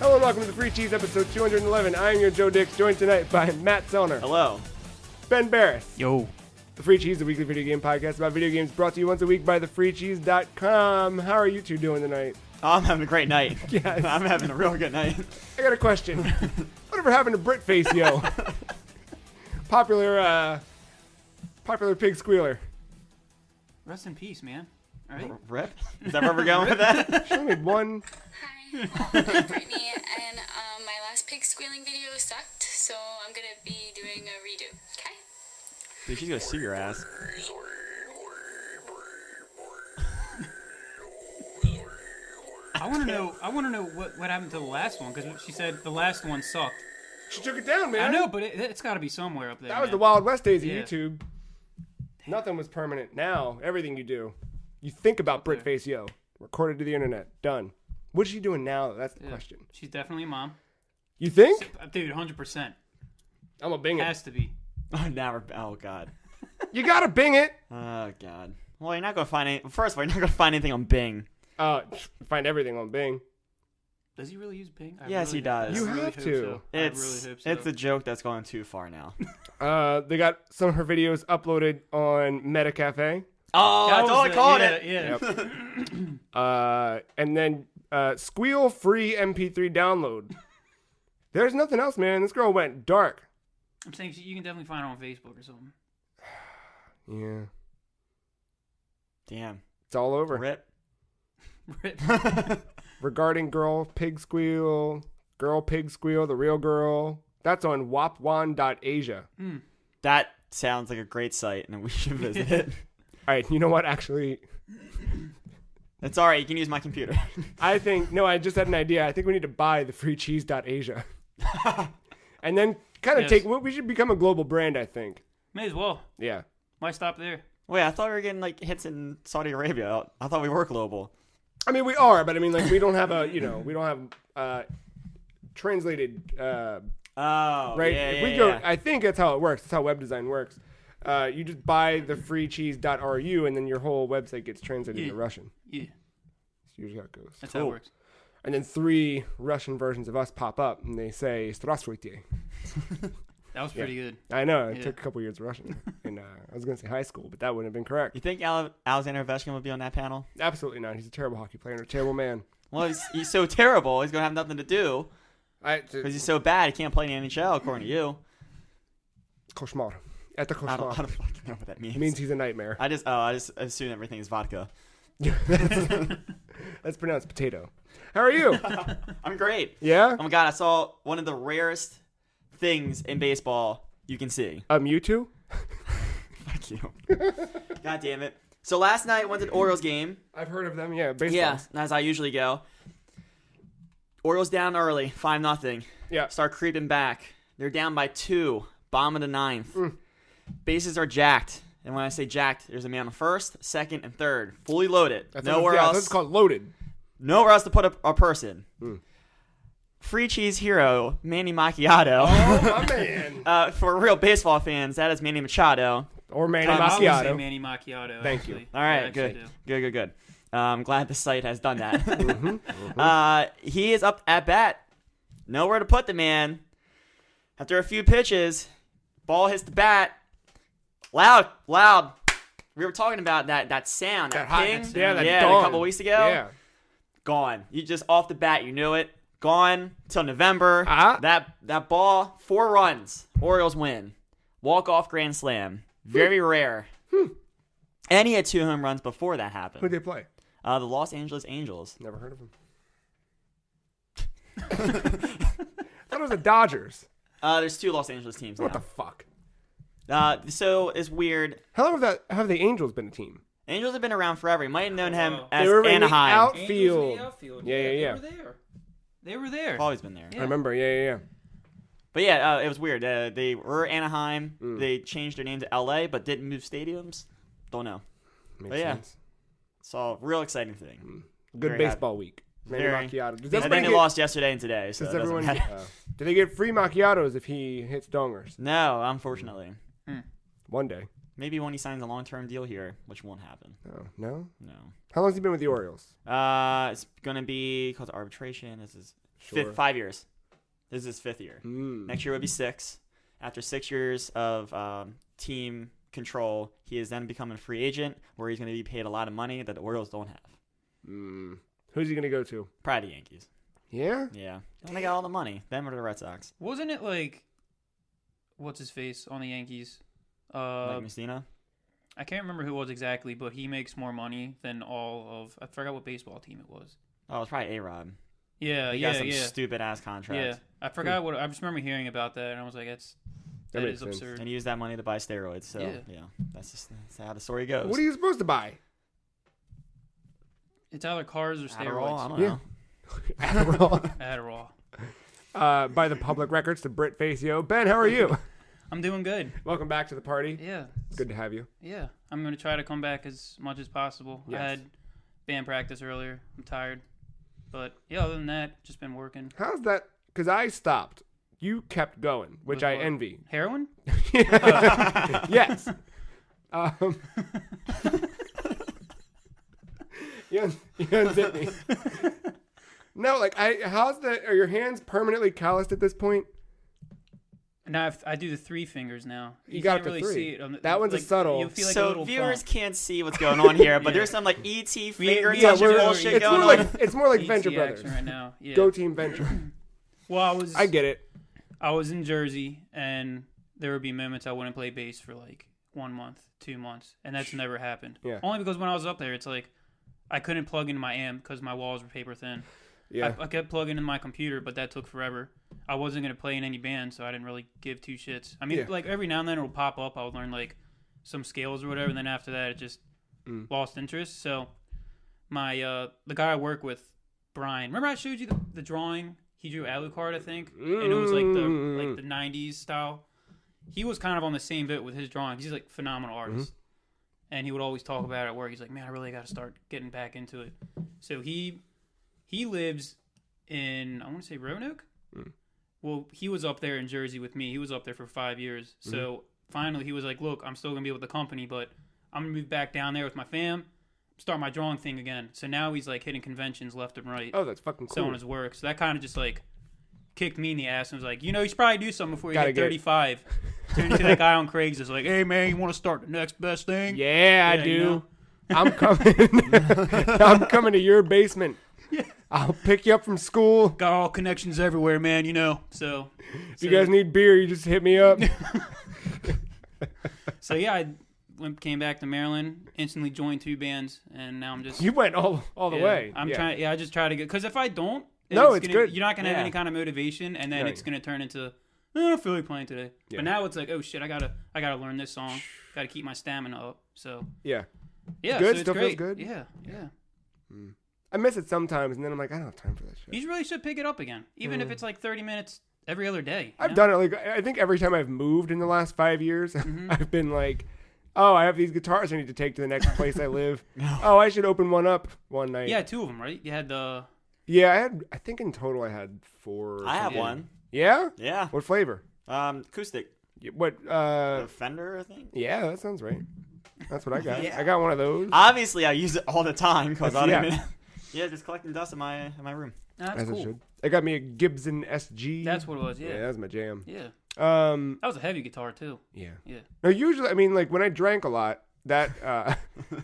Hello and welcome to the Free Cheese episode 211. I am your Joe Dix, joined tonight by Matt Sellner. Hello. Ben Barris. Yo. The Free Cheese, a weekly video game podcast about video games brought to you once a week by thefreecheese.com. How are you two doing tonight? Oh, I'm having a great night. Yes. I'm having a real good night. I got a question. Whatever happened to Britface, yo? Popular pig squealer. Rest in peace, man. All right. Rip? Is that where we're going with that? She only made one. Hi, I'm Brittany, and my last pig squealing video sucked, so I'm gonna be doing a redo. Okay? Dude, she's gonna sue your ass. I want to know what happened to the last one, because she said the last one sucked. She took it down, man. I know, but it's got to be somewhere up there. That was man. the Wild West days of Yeah. YouTube. Nothing was permanent. Now, everything you do, you think about Britface, yo. Recorded to the internet. Done. What's she doing now? That's the question. She's definitely a mom. You think? Dude, 100%. I'm gonna bing it. Has to be. Oh, God. You gotta bing it. Oh, God. Well, you're not gonna find any. First of all, you're not gonna find anything on Bing. Find everything on Bing. Does he really use Bing? Yes, he does. You I really have hope to. so. It's I really hope so. it's a joke that's going too far now. They got some of her videos uploaded on Meta Cafe. Oh, That that's all I was called it. Yeah. And then Squeal free MP3 download. There's nothing else, man. This girl went dark. I'm saying you can definitely find her on Facebook or something. Yeah. Damn. It's all over. Rip. Regarding girl pig squeal, the real girl. That's on wapwan.asia. That sounds like a great site, and we should visit it. All right, you know what? Actually, It's all right. You can use my computer. I just had an idea. I think we need to buy the freecheese.asia. And then kind of we should become a global brand, I think. May as well. Yeah. Why stop there? Wait, I thought we were getting like hits in Saudi Arabia. I thought we were global. I mean, we are, but I mean, like, we don't have translated, Oh, right? Yeah, If we yeah, go, yeah. I think that's how it works. That's how web design works. You just buy the freecheese.ru and then your whole website gets translated into Russian. Yeah. That's usually how it goes. That's how it works. And then 3 Russian versions of us pop up and they say "Здравствуйте." That was pretty good. I know. It Yeah. took a couple years Russian. And I was going to say high school, but that wouldn't have been correct. You think Alexander Ovechkin would be on that panel? Absolutely not. He's a terrible hockey player and a terrible man. Well, he's so terrible. He's gonna have nothing to do because he's so bad. He can't play in the NHL, according to you. Koshmar. At the I don't Koshmar. fucking know what that means. It means he's a nightmare. I just assume everything is vodka. That's pronounced potato. How are you? I'm great. Yeah? Oh my god, I saw one of the rarest things in baseball you can see. Mewtwo? Fuck you. God damn it. So last night went to the Orioles game. I've heard of them, yeah. Baseball. Yeah, as I usually go. Orioles down early, 5-0. Yeah. Start creeping back. They're down by 2. Bottom of the 9th. Bases are jacked. And when I say jacked, there's a man on first, second, and third. Fully loaded. Nowhere else. That's called loaded. Nowhere else to put a person. Free cheese hero, Manny Macchiato. Oh, my man. For real baseball fans, that is Manny Macchiato. Or Manny I would say Macchiato. Manny Macchiato. Thank you. actually. All I right, actually good. do. Good. I'm glad the site has done that. He is up at bat. Nowhere to put the man. After a few pitches, ball hits the bat. Loud. We were talking about that sound, that hot- ping. yeah, that a dong. couple weeks ago. Yeah. Gone. You just off the bat, you knew it. Gone till November. Ah. That ball, 4 runs. Orioles win. Walk-off grand slam. Very rare. And he had 2 home runs before that happened. Who'd they play? The Los Angeles Angels. Never heard of them. I thought it was the Dodgers. There's 2 Los Angeles teams What now. the fuck? So it's weird. How long have the Angels been a team? Angels have been around forever. You might have known him Wow. as They were in the Anaheim. outfield. Angels in the outfield. Yeah. They were there. They were there. They've always been there. Yeah. I remember. Yeah. But yeah, it was weird. They were Anaheim. Mm. They changed their name to LA, but didn't move stadiums. Don't know. Makes But yeah. sense. So real exciting thing. Good Very baseball week. Manny Very. Macchiato. Does And everybody then they get, lost yesterday and today, so does it doesn't everyone matter. do they get free macchiatos if he hits dongers? No, unfortunately. One day. Maybe when he signs a long-term deal here, which won't happen. Oh, no? No. How long has he been with the Orioles? It's gonna be called arbitration. This is Sure. 5 years. This is his 5th year. Mm. Next year would be 6. After 6 years of team control, he is then becoming a free agent where he's going to be paid a lot of money that the Orioles don't have. Mm. Who's he going to go to? Probably the Yankees. Yeah? Yeah. They got all the money. Them or the Red Sox. Wasn't it like, what's his face on the Yankees? Like Messina? I can't remember who it was exactly, but he makes more money than all of. I forgot what baseball team it was. Oh, it's probably A-Rod. Yeah, He got some stupid-ass contract. Yeah, I forgot what. I just remember hearing about that, and I was like, that makes is sense. absurd. And he used that money to buy steroids. So, yeah that's how the story goes. What are you supposed to buy? It's either cars or Adderall? I steroids. don't know. Adderall. Adderall. By the public records to Brit Facio. Ben, how are you? I'm doing good. Welcome back to the party. Yeah. Good to have you. Yeah. I'm going to try to come back as much as possible. Yes. I had band practice earlier. I'm tired. But, yeah, other than that, just been working. How's that? Because I stopped. You kept going, which With I what? envy. Heroin? Yes. You unzip me. No, like how's that? Are your hands permanently calloused at this point? Now I do the 3 fingers now. You got can't the really 3. see it. On the, That one's a subtle. You feel like a So little viewers bump. can't see what's going on here, but Yeah. there's some like ET finger yeah, touching we're- bullshit it's going more on. like it's more like ET Venture action Brothers. right now. Yeah. Go Team Venture. Well, I get it. I was in Jersey, and there would be moments I wouldn't play bass for like 1 month, 2 months, and that's never happened. Yeah. Only because when I was up there, it's like I couldn't plug into my amp because my walls were paper thin. Yeah. I kept plugging in my computer, but that took forever. I wasn't going to play in any band, so I didn't really give 2 shits. I mean, Yeah. like every now and then it would pop up. I would learn like some scales or whatever, and then after that it just lost interest. So my the guy I work with, Brian, remember I showed you the drawing? He drew Alucard, I think, and it was like the 90s style. He was kind of on the same bit with his drawings. He's like a phenomenal artist. And he would always talk about it at work. He's like, man, I really got to start getting back into it. So he lives in, I want to say Roanoke? Well, he was up there in Jersey with me. He was up there for 5 years. So finally he was like, look, I'm still going to be with the company, but I'm going to move back down there with my fam, start my drawing thing again. So now he's like hitting conventions left and right. Oh, that's fucking cool. Selling his work. So that kind of just like kicked me in the ass and was like, you should probably do something before you Gotta hit get- 35. Turned into that guy on Craigslist like, hey man, you want to start the next best thing? Yeah, I Yeah, do. you know. I'm coming. I'm coming to your basement. I'll pick you up from school. Got all connections everywhere, man, So If you guys need beer, you just hit me up. So yeah, I came back to Maryland, instantly joined 2 bands, and now I'm just You went all the way. I'm Yeah. trying. Yeah, I just try to get, because if I don't, No, it's gonna, good. You're not gonna have Yeah. any kind of motivation, and then No. it's gonna turn into I don't feel like playing today. Yeah. But now it's like, oh shit, I gotta learn this song, gotta keep my stamina up. So Yeah. yeah, good? so Still it's feels great. good? Yeah. I miss it sometimes, and then I'm like, I don't have time for that shit. You really should pick it up again, even if it's like 30 minutes every other day. you I've know? done it. Like I think every time I've moved in the last 5 years, I've been like, oh, I have these guitars I need to take to the next place I live. Oh, I should open one up one night. Yeah, 2 of them, right? You had the Yeah, I think in total I had 4. or I have something. one. Yeah? Yeah. What flavor? Acoustic. What? The Fender, I think. Yeah, that sounds right. That's what I got. Yeah. I got one of those. Obviously, I use it all the time because I Yeah. don't even. Yeah, just collecting dust in my room. that's As cool. it should. I got me a Gibson SG. That's what it was. Yeah, Yeah. that was my jam. Yeah. Um, That was a heavy guitar too. yeah. Yeah. No, usually, I mean, like when I drank a lot, that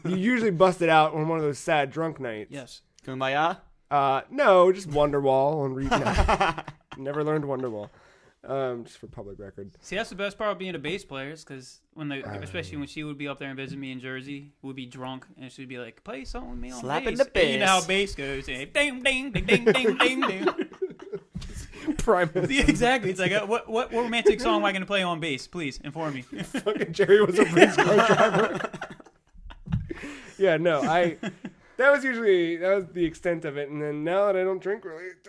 you usually bust it out on one of those sad drunk nights. Yes. Kumbaya. No, just Wonderwall on Never learned Wonderwall. Just for public record. See, that's the best part of being a bass player, is because especially when she would be up there and visit me in Jersey, we'd be drunk and she'd be like, "Play something with me on Slapping bass." the And you know how bass. bass goes, and ding, ding, ding, ding, ding, ding, ding. Primus. See, exactly. It's like, what romantic song am I going to play on bass? Please inform me. Fucking Jerry was a race car driver. Yeah, no, that was the extent of it, and then now that I don't drink, really, it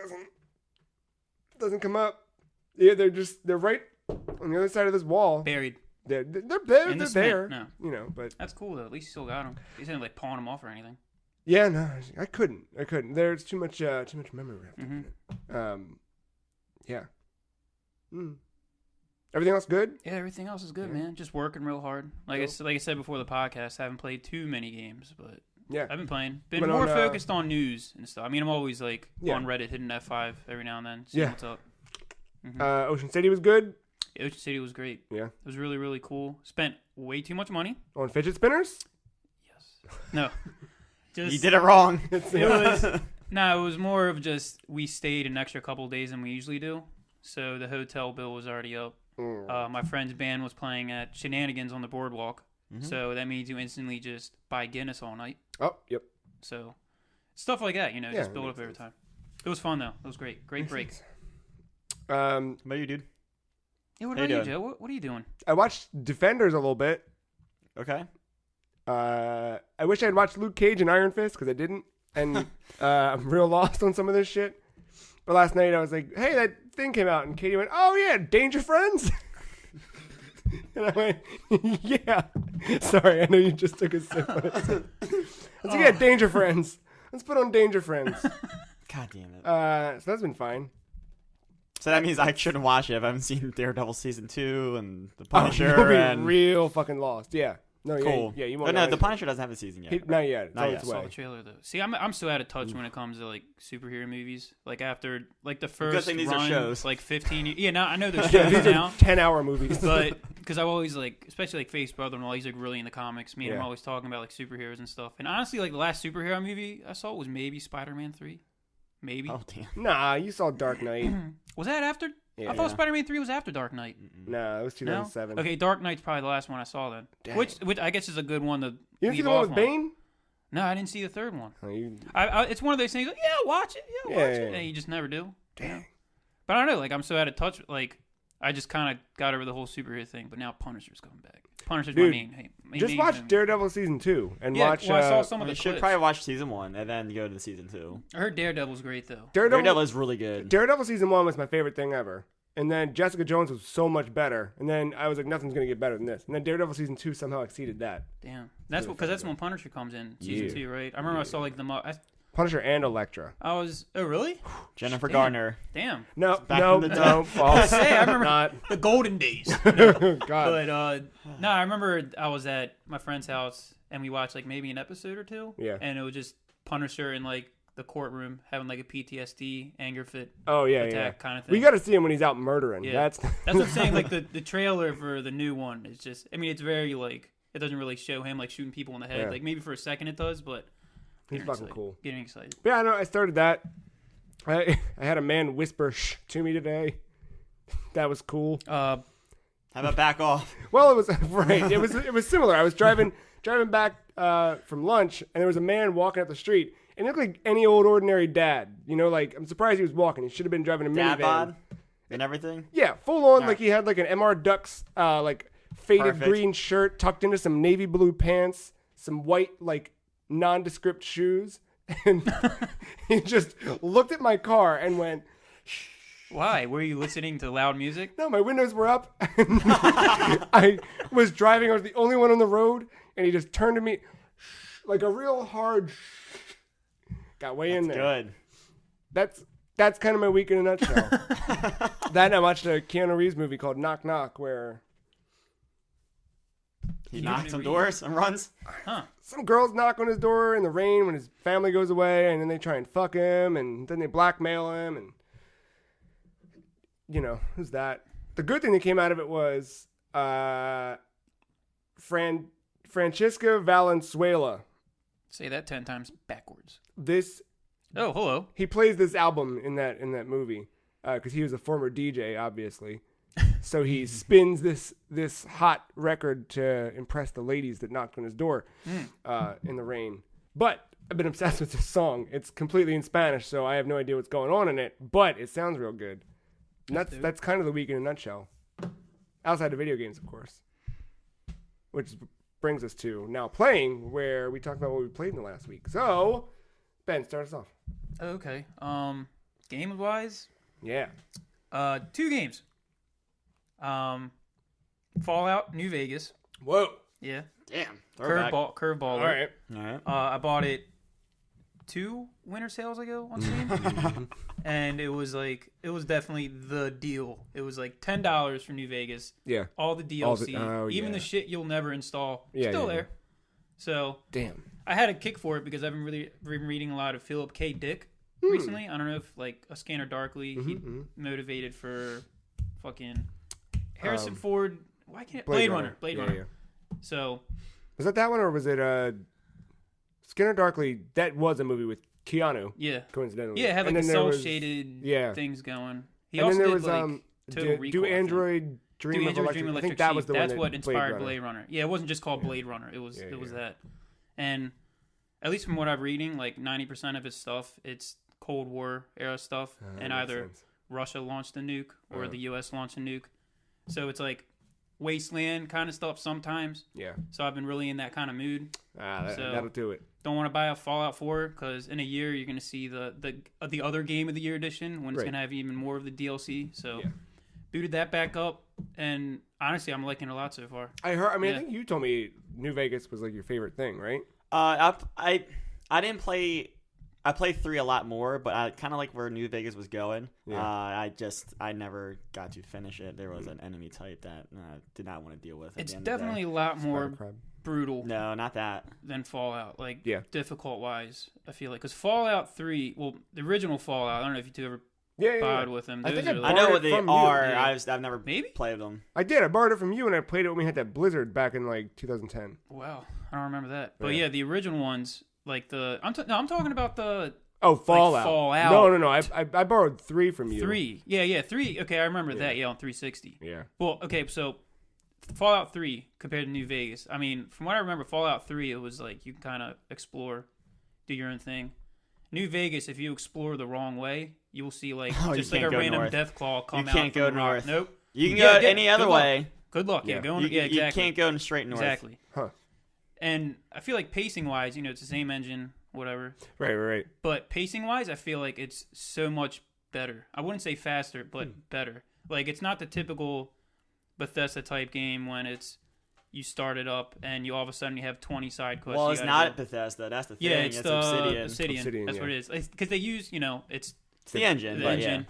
doesn't come up. Yeah, they're right on the other side of this wall. Buried. They're In there. the They're there. cement, no. You know, but That's cool though. At least you still got them. You didn't like pawn them off or anything. yeah, no, I couldn't. There's too much memory wrapped up in it. Yeah. Everything else good? Yeah, everything else is good, man. Just working real hard. Like I said before the podcast, I haven't played too many games, but Yeah. I've been playing. Been But more on, focused on news and stuff. I mean, I'm always like Yeah. on Reddit hitting F5 every now and then, seeing Yeah. what's up. Ocean City was good. Ocean City was great. Yeah. It was really, really cool. Spent way too much money. On fidget spinners? Yes. No. Just You did it wrong. It was it was more of just we stayed an extra couple days than we usually do, so the hotel bill was already up. My friend's band was playing at Shenanigans on the boardwalk, so that means you instantly just buy Guinness all night. Oh, yep. So stuff like that, Yeah, just that build up makes over time. It was fun though. It was great. Great break. What about you, dude? Yeah, what How you about you, doing? Joe? What are you doing? I watched Defenders a little bit. Okay. I wish I had watched Luke Cage and Iron Fist because I didn't, and I'm real lost on some of this shit. But last night I was like, "Hey, that thing came out," and Katie went, "Oh yeah, Danger Friends." And I went, "Yeah." Sorry, I know you just took a sip. I was like, "Yeah, Danger Friends. Let's put on Danger Friends." God damn it. So that's been fine. So that means I shouldn't watch it if I haven't seen Daredevil season 2 and The Oh, Punisher. you'll be and real fucking lost. Yeah. No. cool. Yeah. You won't. But know no, The anything. Punisher doesn't have a season yet. Not yet. It's Not on yet. its I saw way. the trailer though. See, I'm so out of touch when it comes to like superhero movies. Like after like the Good first thing these are run, shows. like 15 years. Yeah, now I know there's Yeah, shows these now. are 10-hour movies. But because I've always like, especially like Face Brother and all, he's like really in the comics. Me and him Yeah. are always talking about like superheroes and stuff. And honestly, like the last superhero movie I saw was maybe Spider-Man 3. Maybe. Oh, damn. Nah, you saw Dark Knight. Was that after? Yeah. I thought Spider-Man 3 was after Dark Knight. Nah, it was No? 2007. Okay, Dark Knight's probably the last one I saw then. Dang. Which I guess is a good one to You didn't see leave the one off with on. Bane? No, I didn't see the third one. Oh, you... It's one of those things like, yeah, watch it. Yeah, watch it. Yeah. And you just never do. Dang. But I don't know. Like, I'm so out of touch. Like, I just kind of got over the whole superhero thing. But now Punisher's coming back. Punisher's Dude, my Just main watch movie. Daredevil season 2 and Yeah, watch. well, I saw some of You the should clips. probably watch season 1 and then go to season 2. I heard Daredevil's great, though. Daredevil is really good. Daredevil season 1 was my favorite thing ever. And then Jessica Jones was so much better. And then I was like, nothing's gonna get better than this. And then Daredevil season 2 somehow exceeded that. Damn. That's because that's when Punisher comes in, season 2, right? I remember I saw, like, Punisher and Elektra. I was... Oh, really? Jennifer Damn. Garner. Damn. No, Back no, in the day. no, false. Say, I remember Not. the golden days. God. But no, I remember I was at my friend's house and we watched like maybe an episode or two. Yeah. And it was just Punisher in like the courtroom having like a PTSD anger fit Oh yeah, attack yeah. kind of thing. We got to see him when he's out murdering. Yeah. That's That's what I'm saying. Like the trailer for the new one is just. I mean, it's very like it doesn't really show him like shooting people in the head. Yeah. Like maybe for a second it does, but he's getting fucking excited. cool. Getting excited. Yeah, I know. I started that. I had a man whisper "shh" to me today. That was cool. How about back off? Well, it was right. It was similar. I was driving back from lunch, and there was a man walking up the street, and he looked like any old ordinary dad. You know, like I'm surprised he was walking. He should have been driving a Dad minivan. bod and everything? Yeah, full on. All Like he had like an MR Ducks like faded Perfect. green shirt tucked into some navy blue pants, some white like nondescript shoes, and he just looked at my car and went. Why? Were you listening to loud music? No, my windows were up. I was driving. I was the only one on the road, and he just turned to me like a real hard. Got way in there. Good. That's kind of my week in a nutshell. Then I watched a Keanu Reeves movie called Knock Knock, where He Keanu knocks on Reeves. doors and runs. Huh. some girls knock on his door in the rain when his family goes away, and then they try and fuck him, and then they blackmail him, and you know, who's that? The good thing that came out of it was Francisca Valenzuela. Say that 10 times backwards. This Oh, hello. he plays this album in that movie because he was a former DJ, obviously. So he spins this hot record to impress the ladies that knocked on his door in the rain. But I've been obsessed with this song. It's completely in Spanish, so I have no idea what's going on in it. But it sounds real good. And that's kind of the week in a nutshell. Outside of video games, of course. Which brings us to now playing, where we talked about what we played in the last week. So, Ben, start us off. Okay. Game wise, Yeah. 2 games. Fallout New Vegas. Whoa. Yeah. Damn. Throwback. Curveball. All right. All right. I bought it 2 winter sales ago on Steam, and it was definitely the deal. It was like $10 for New Vegas. Yeah. All the DLC, Oh, even yeah. the shit you'll never install, Yeah, still yeah, there. So Damn. I had a kick for it because I've been reading a lot of Philip K. Dick recently. I don't know if like A Scanner Darkly, he motivated for fucking Harrison Ford. Why can't Blade Runner? Blade Runner. Yeah. So was that one or was it Skinner Darkly? That was a movie with Keanu. Yeah. Coincidentally. Yeah, it had like And the then there cell was- shaded yeah. things going. He And also then there did was like Total Recall. Do I think. Android Dream of Electric? I think that was the one That's that what inspired Blade Blade Runner. Yeah, it wasn't just called Blade Runner. It was that. And at least from what I'm reading, like 90% of his stuff, it's Cold War era stuff, and either Russia launched a nuke or the U.S. launched a nuke. So it's like wasteland kind of stuff sometimes. Yeah. So I've been really in that kind of mood. That'll do it. Don't want to buy a Fallout 4 because in a year you're going to see the other Game of the Year edition when it's going to have even more of the DLC. So booted that back up, and honestly, I'm liking it a lot so far. I heard. I mean, I think you told me New Vegas was like your favorite thing, right? I didn't play. I played 3 a lot more, but I kind of like where New Vegas was going. Yeah. I never got to finish it. There was an enemy type that I did not want to deal with. It's definitely a lot more brutal. No, not that. Than Fallout, like difficult wise. I feel like because Fallout 3, well, the original Fallout. I don't know if you two ever played with them. I think I know what they are. Yeah. I've never played them. I did. I borrowed it from you, and I played it when we had that Blizzard back in like 2010. Wow, I don't remember that. But yeah, the original ones, like I'm talking about the. Oh, Fallout. Like Fallout. No. I borrowed 3 from you. 3. Yeah, 3. Okay, I remember that. Yeah, on 360. Yeah. Well, okay, so Fallout 3 compared to New Vegas. I mean, from what I remember, Fallout 3, it was like you kind of explore, do your own thing. New Vegas, if you explore the wrong way, you will see like just like a random death claw come out. You can't go north. Nope. You can go any other way. Good luck. Yeah, going. Yeah, exactly. You can't go straight north. Exactly. Huh. And I feel like pacing wise, it's the same engine, whatever. Right. But pacing wise, I feel like it's so much better. I wouldn't say faster, but better. Like it's not the typical Bethesda type game when it's you start it up and you all of a sudden you have 20 side quests. Well, it's not Bethesda. That's the thing. Yeah, it's the Obsidian. That's what it is. Because they use, it's the engine. The engine.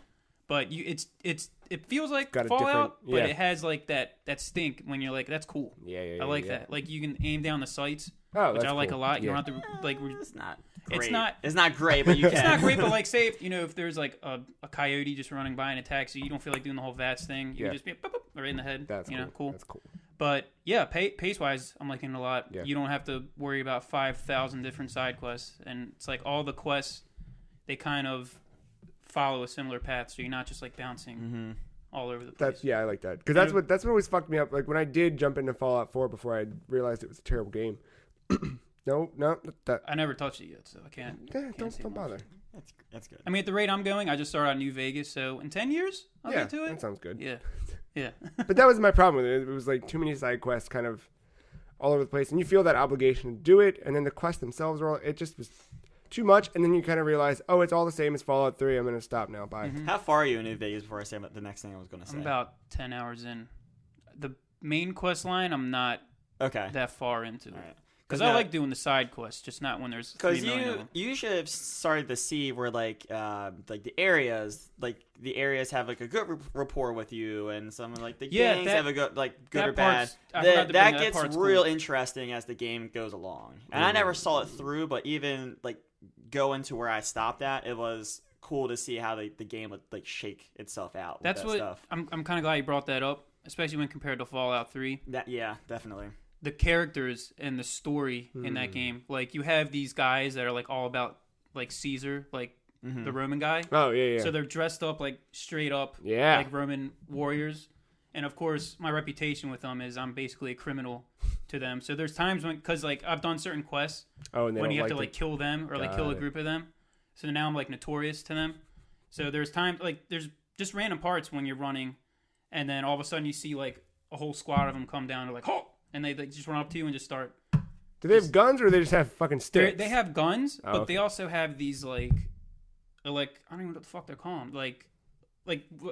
But it feels like got Fallout, but it has like that stink when you're like, that's cool. Yeah. I like that. Like you can aim down the sights, which which I like cool. a lot. You Yeah. don't have to like. It's not great. It's not great, but you can. It's not great, but like say if there's like a coyote just running by and attacks you, you don't feel like doing the whole VATS thing. You can just be boop, boop, right in the head. That's cool. That's cool. But yeah, pace wise, I'm liking it a lot. Yeah. You don't have to worry about 5,000 different side quests, and it's like all the quests, they kind of follow a similar path, so you're not just like bouncing all over the place. I like that because that's what always fucked me up. Like when I did jump into Fallout 4 before I realized it was a terrible game. No, that I never touched it yet, so I can't. Yeah, can't say don't much. bother. That's good. I mean, at the rate I'm going, I just started out New Vegas, so in 10 years, I'll get to it. That sounds good. Yeah. But that was my problem with it. It was like too many side quests, kind of all over the place, and you feel that obligation to do it, and then the quests themselves it just was too much, and then you kind of realize, oh, it's all the same as Fallout 3. I'm gonna stop now. Bye. How far are you in New Vegas before I say the next thing I was going to say? I'm about 10 hours in. The main quest line, I'm not that far into it. Right. Because I like doing the side quests, just not when there's 3 million of them. You should have started to see where like the areas have like a good rapport with you, and some like the gangs have a good good or bad. That gets real interesting as the game goes along. And I never saw it through, but even like going to where I stopped at, it was cool to see how the game would like shake itself out. That's with that stuff. I'm kind of glad you brought that up, especially when compared to Fallout 3. Yeah, definitely. The characters and the story in that game, like you have these guys that are like all about like Caesar, like the Roman guy. Oh yeah. So they're dressed up like straight up, yeah, like Roman warriors. And of course, my reputation with them is I'm basically a criminal to them. So there's times when, because like I've done certain quests and when you have to like kill them or like kill a group of them. So now I'm like notorious to them. So there's times like there's just random parts when you're running, and then all of a sudden you see like a whole squad of them come down. They're like, halt! And they just run up to you and just start. Do they have guns or do they just have fucking sticks? They have guns, but they also have these like I don't even know what the fuck they're called. Like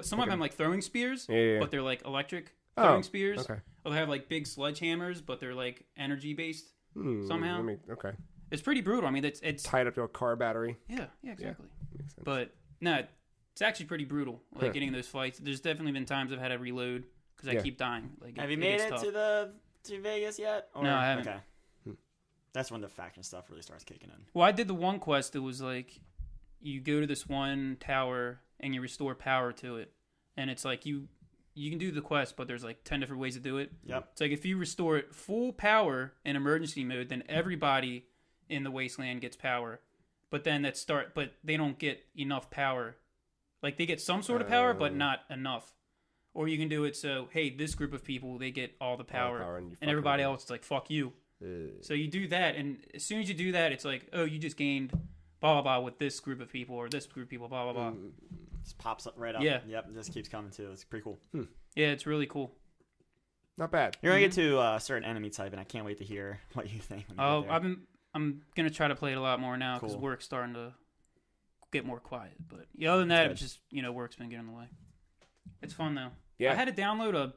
some of them like throwing spears, but they're like electric throwing spears. Okay. Or they have like big sledgehammers, but they're like energy based somehow. Okay. It's pretty brutal. I mean, it's tied up to a car battery. Yeah, exactly. Yeah, makes sense. But no, it's actually pretty brutal. Like getting those fights. There's definitely been times I've had to reload because I keep dying. Like, have you made it to Vegas yet? Or? No, I haven't. Okay. That's when the faction stuff really starts kicking in. Well, I did the one quest. It was like you go to this one tower and you restore power to it, and it's like you can do the quest, but there's like 10 different ways to do it. Yep. It's like if you restore it full power in emergency mode, then everybody in the wasteland gets power. But then but they don't get enough power. Like they get some sort of power, but not enough. Or you can do it so, hey, this group of people, they get all the power, and everybody else is like, fuck you. So you do that, and as soon as you do that, it's like, oh, you just gained blah, blah, blah with this group of people, or this group of people, blah, blah, blah. Just pops up right up. Yeah. Yep, it just keeps coming too. It's pretty cool. Yeah, it's really cool. Not bad. You're going to get to a certain enemy type, and I can't wait to hear what you think. Oh, I'm going to try to play it a lot more now, because work's starting to get more quiet. But other than that, it's just, work's been getting in the way. It's fun, though. Yeah. I had to download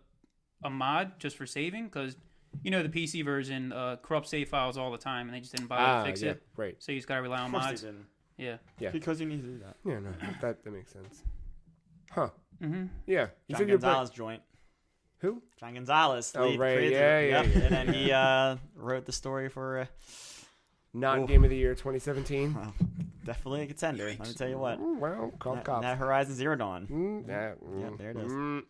a mod just for saving, because... the PC version corrupts save files all the time, and they just didn't bother to fix it. Right. So you just gotta rely on mods. Yeah. Because you need to do that. Yeah, no, that makes sense. Huh. Mm-hmm. Yeah. John Gonzalez joint. Who? John Gonzalez. Oh, right. Yeah. And then he wrote the story for... Not Game of the Year 2017. Well, definitely a contender. Let me tell you what. Well, call that Horizon Zero Dawn. Yep, there it is.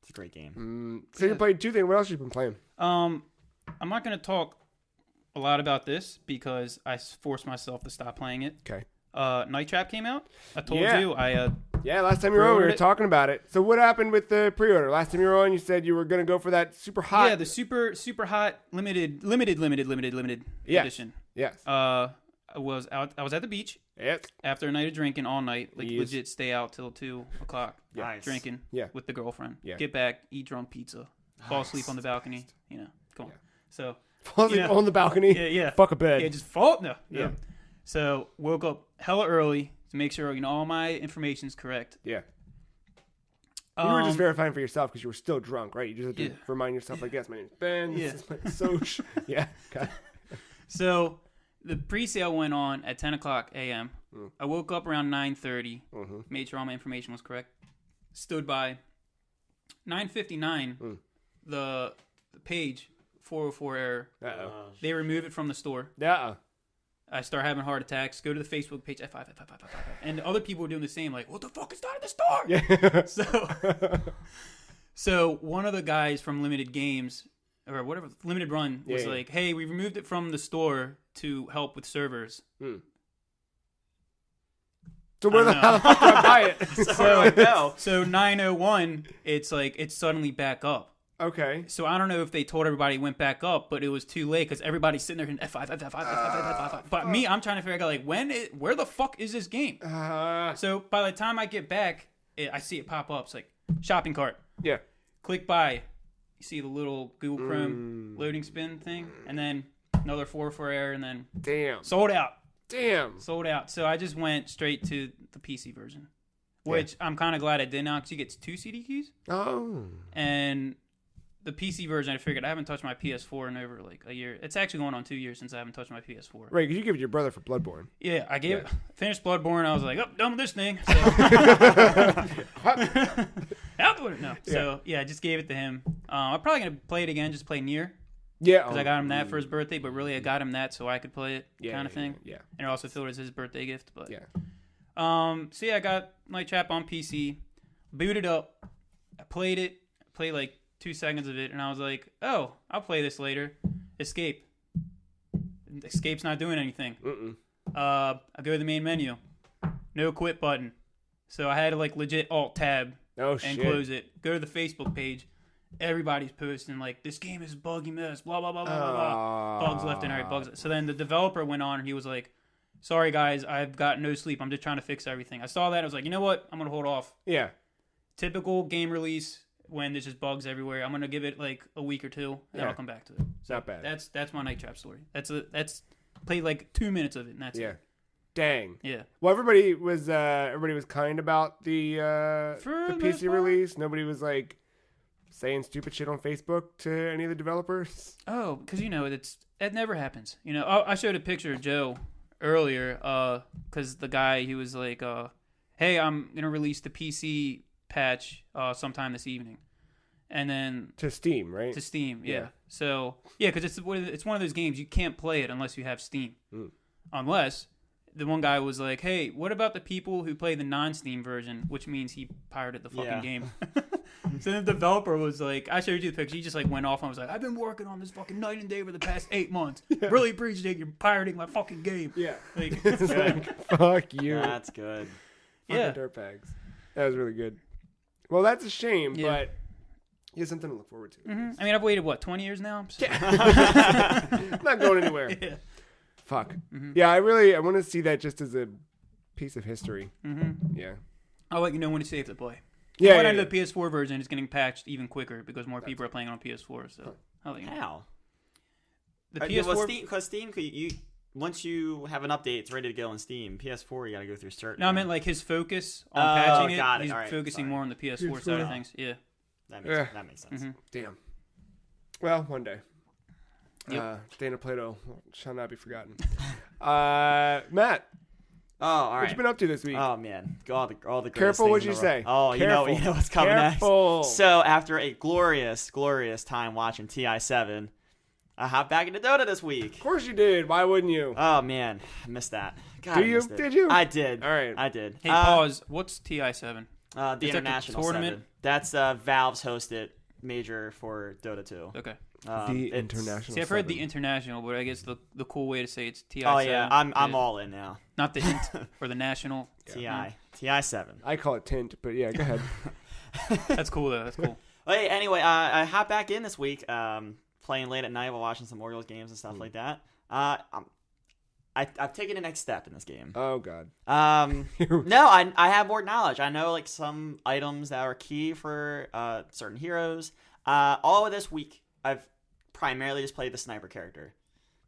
It's a great game. So you played 2 things. What else have you been playing? I'm not going to talk a lot about this because I forced myself to stop playing it. Okay. Night Trap came out. I told you. Last time you were on, we were talking about it. So what happened with the pre-order? Last time you were on, you said you were going to go for that super hot. Yeah, the super hot limited edition. Yes. I was at the beach. Yes. After a night of drinking all night, legit stay out till 2 o'clock. Nice. Drinking. Yeah. With the girlfriend. Yeah. Get back, eat drunk pizza, fall asleep on the balcony. Come on. Yeah. So. Fall asleep on the balcony. Yeah. Fuck a bed. Yeah, just fall. No. Yeah. So woke up hella early to make sure all my information's correct. Yeah. You were just verifying for yourself because you were still drunk, right? You just had to remind yourself, like, yes, my name's Ben. This is my Soch. Yeah. Okay. So the pre-sale went on at 10 o'clock a.m. I woke up around 9:30, made sure all my information was correct. Stood by. 9:59, the page 404 error. Uh-oh. They remove it from the store. Yeah. I start having heart attacks. Go to the Facebook page, F5. And other people were doing the same, like, what the fuck is not in the store? Yeah. So one of the guys from Limited Games, or whatever, Limited Run, was like, hey, we removed it from the store to help with servers. So where the hell do I buy it? So 9:01, it's like, it's suddenly back up. Okay. So I don't know if they told everybody it went back up, but it was too late because everybody's sitting there in F5. But me, I'm trying to figure out, like, where the fuck is this game? So by the time I get back, I see it pop up. It's like, shopping cart. Yeah. Click buy. You see the little Google Chrome loading spin thing, and then another 404 error, and then sold out. Sold out. So I just went straight to the PC version, which I'm kind of glad I did now because you get 2 CD keys. Oh. And the PC version, I figured I haven't touched my PS4 in over like a year. It's actually going on 2 years since I haven't touched my PS4. Right, because you gave it to your brother for Bloodborne. Yeah, I finished Bloodborne. I was like, done with this thing. So. Out with it. No. So, I just gave it to him. I'm probably going to play it again, just play Nier. Yeah. Because I got him that for his birthday, but really I got him that so I could play it kind of thing. Yeah. And it also filled as his birthday gift. But yeah. I got Night Trap on PC, booted up, I played it, played like 2 seconds of it, and I was like, oh, I'll play this later. Escape's not doing anything. I go to the main menu. No quit button. So I had to like legit Alt-Tab and close it. Go to the Facebook page. Everybody's posting like, this game is a buggy mess, blah, blah, blah, blah, blah. Bugs left and right, bugs. So then the developer went on and he was like, sorry guys, I've got no sleep. I'm just trying to fix everything. I saw that. I was like, you know what? I'm going to hold off. Yeah. Typical game release. When there's just bugs everywhere, I'm gonna give it like a week or 2, and I'll come back to it. So not bad. That's my Night Trap story. That's played like 2 minutes of it, and that's it. Dang. Yeah. Well, everybody was kind about the PC release. Nobody was like saying stupid shit on Facebook to any of the developers. Oh, because it never happens. I showed a picture of Joe earlier, because the guy, he was like, hey, I'm gonna release the PC patch sometime this evening, and then To Steam, right? to Steam. Yeah. Yeah. So yeah, because it's one of those games you can't play it unless you have Steam. Unless the one guy was like, "Hey, what about the people who play the non-Steam version?" Which means he pirated the fucking game. So the developer was like, I showed you the picture. He just like went off and was like, "I've been working on this fucking night and day for the past 8 months. Really appreciate you pirating my fucking game." Yeah. Like, It's like, fuck you. That's good. yeah. Fucking dirtbags. That was really good. Well, that's a shame, Yeah. but you have something to look forward to. Mm-hmm. I mean, I've waited 20 years now. So. Not going anywhere. Yeah. Fuck. Mm-hmm. Yeah, I want to see that just as a piece of history. Mm-hmm. Yeah. I'll let you know when it's safe to play. Yeah. When yeah, I know yeah. the PS4 version is getting patched even quicker because more people are playing it on PS4. So I'll let you know. How? The PS4. Because Steam, you once you have an update, it's ready to go on Steam. PS4, you got to go through certain. No, I meant like his focus on Oh, patching it. got it. He's All right, focusing sorry. more on the PS4 side of things. Yeah. That makes sense. Mm-hmm. Damn. Well, one day. Yep. Dana Plato shall not be forgotten. Matt, Oh, all what right. you been up to this week? Oh man, all the greatest Careful things what in you the say. world. Oh, you know Careful. what's coming Careful. next. So after a glorious time watching TI7, I hopped back into Dota this week. Of course you did. Why wouldn't you? Oh man, I missed that. God, Do I you? missed it. Did you? I did. All right. I did. Hey, pause. What's TI7? The Is that the international tournament? 7. That's Valve's hosted major for Dota 2. Okay. The it's- international. See, I've heard 7. the international, but I guess the cool way to say it's TI7. Oh yeah, I'm all in now. Not the int or the national. TI7. I call it tint, but yeah, go ahead. That's cool though. That's cool. Well, hey, anyway, I hopped back in this week, playing late at night while watching some Orioles games and stuff like that. I've taken the next step in this game. Oh god. No, I have more knowledge. I know like some items that are key for certain heroes. All of this week, I've primarily just played the sniper character.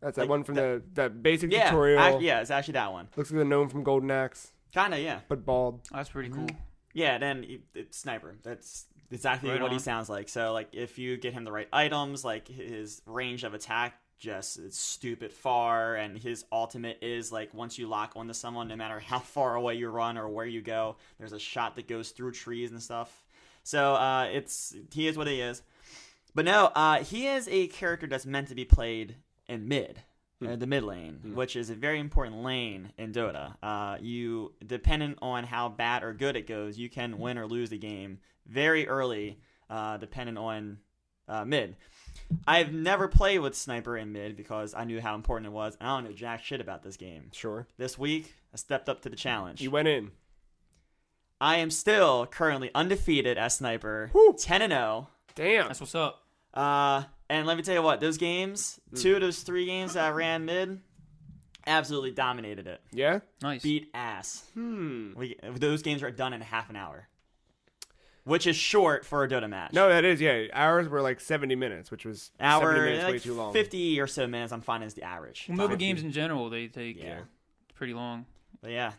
That's that Like, one from that basic Yeah, tutorial. yeah, it's actually that one. Looks like the gnome from Golden Axe, Kinda, yeah. but bald. Oh, that's pretty cool. Yeah, then it's sniper. That's exactly Right what he on. sounds like. So like if you get him the right items, like his range of attack just is stupid far, and his ultimate is like once you lock onto someone, no matter how far away you run or where you go, there's a shot that goes through trees and stuff. So he is what he is. But no, he is a character that's meant to be played in mid. The mid lane, which is a very important lane in Dota. You, depending on how bad or good it goes, you can win or lose the game very early, depending on mid. I've never played with sniper in mid because I knew how important it was. And I don't know jack shit about this game. Sure. This week, I stepped up to the challenge. You went in. I am still currently undefeated as sniper, Whew. 10-0. Damn. That's what's up. And let me tell you what, those games, 2 of those 3 games that I ran mid, absolutely dominated it. Yeah. Mm. Nice. Beat ass. Those games are done in half an hour, which is short for a Dota match. No, that is, yeah. Ours were like 70 minutes, which was 70 minutes way like too long. 50 or so minutes I'm finding is the average. Well, mobile games in general, they take Yeah. pretty long. But yeah,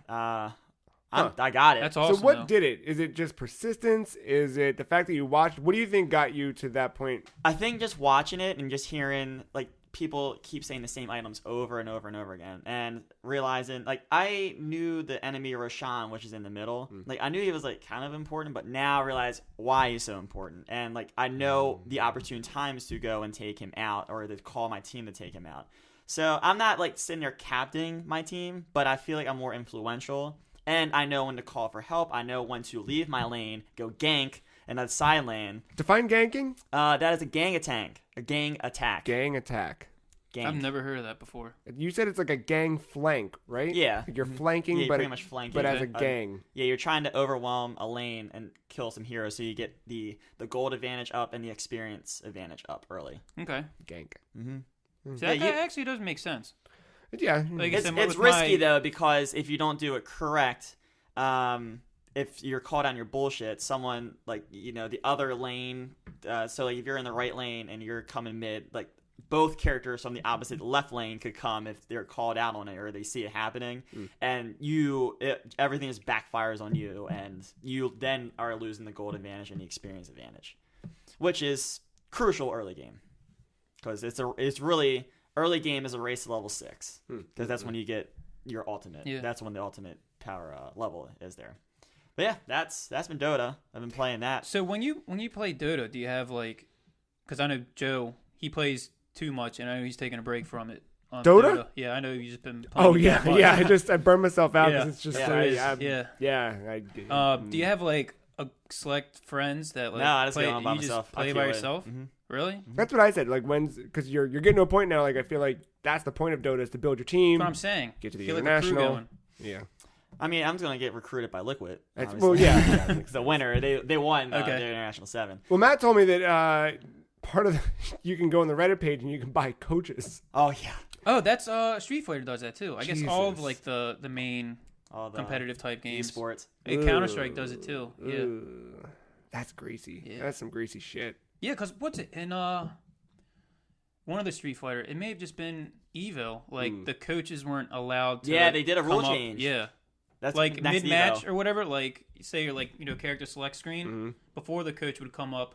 I got it. That's awesome. So what though. did it? Is it just persistence? Is it the fact that you watched? What do you think got you to that point? I think just watching it and just hearing like people keep saying the same items over and over and over again, and realizing like I knew the enemy Roshan, which is in the middle. Like I knew he was like kind of important, but now I realize why he's so important, and like I know the opportune times to go and take him out or to call my team to take him out. So I'm not like sitting there captaining my team, but I feel like I'm more influential. And I know when to call for help. I know when to leave my lane, go gank, and that's side lane. Define ganking. That is a gang attack. A gang attack. Gang attack. Gang. I've never heard of that before. You said it's like a gang flank, right? Yeah. Like you're flanking, Yeah, you're but pretty much flanking. but as a Okay. gang. Yeah, you're trying to overwhelm a lane and kill some heroes, so you get the gold advantage up and the experience advantage up early. Okay. Gank. See, Yeah, that actually does make sense. Yeah. Like I It's said, it's with risky my- though, because if you don't do it correct, if you're caught on your bullshit, someone like the other lane. So like if you're in the right lane and you're coming mid, like both characters from the opposite left lane could come if they're called out on it or they see it happening, and everything just backfires on you, and you then are losing the gold advantage and the experience advantage, which is crucial early game, because it's really early game is a race to level 6, because that's when you get your ultimate. Yeah. That's when the ultimate power level is there. But yeah, that's been Dota. I've been playing that. So when you play Dota, do you have like? Because I know Joe, he plays too much, and I know he's taking a break from it. Dota? Yeah, I know you've just been. Playing Oh yeah, that much. yeah. I burned myself out because Yeah. it's just Yeah. Do you have like a select friends that like? No, I just play, go on by you myself. Just play I by queue it. yourself? Mhm. Really? That's what I said. Like because you're getting to a point now. Like I feel like that's the point of Dota is to build your team. That's what I'm saying. Get to the Feel international. Like a crew going. Yeah. I mean, I'm just gonna get recruited by Liquid. Well, yeah. The winner, they won Okay. their International 7. Well, Matt told me that part of you can go on the Reddit page and you can buy coaches. Oh yeah, Oh, that's Street Fighter does that too. I guess all of Jesus. like the main all the competitive type games. esports. Counter Strike does it too. Yeah. Ugh. That's greasy. Yeah. That's some greasy shit. Yeah, because what's it in one of the Street Fighter? It may have just been Evo. Like the coaches weren't allowed to. Yeah, they did a rule come up- change. Yeah, That's like next mid match Evo. or whatever. Like say you're like character select screen Mm-hmm. before the coach would come up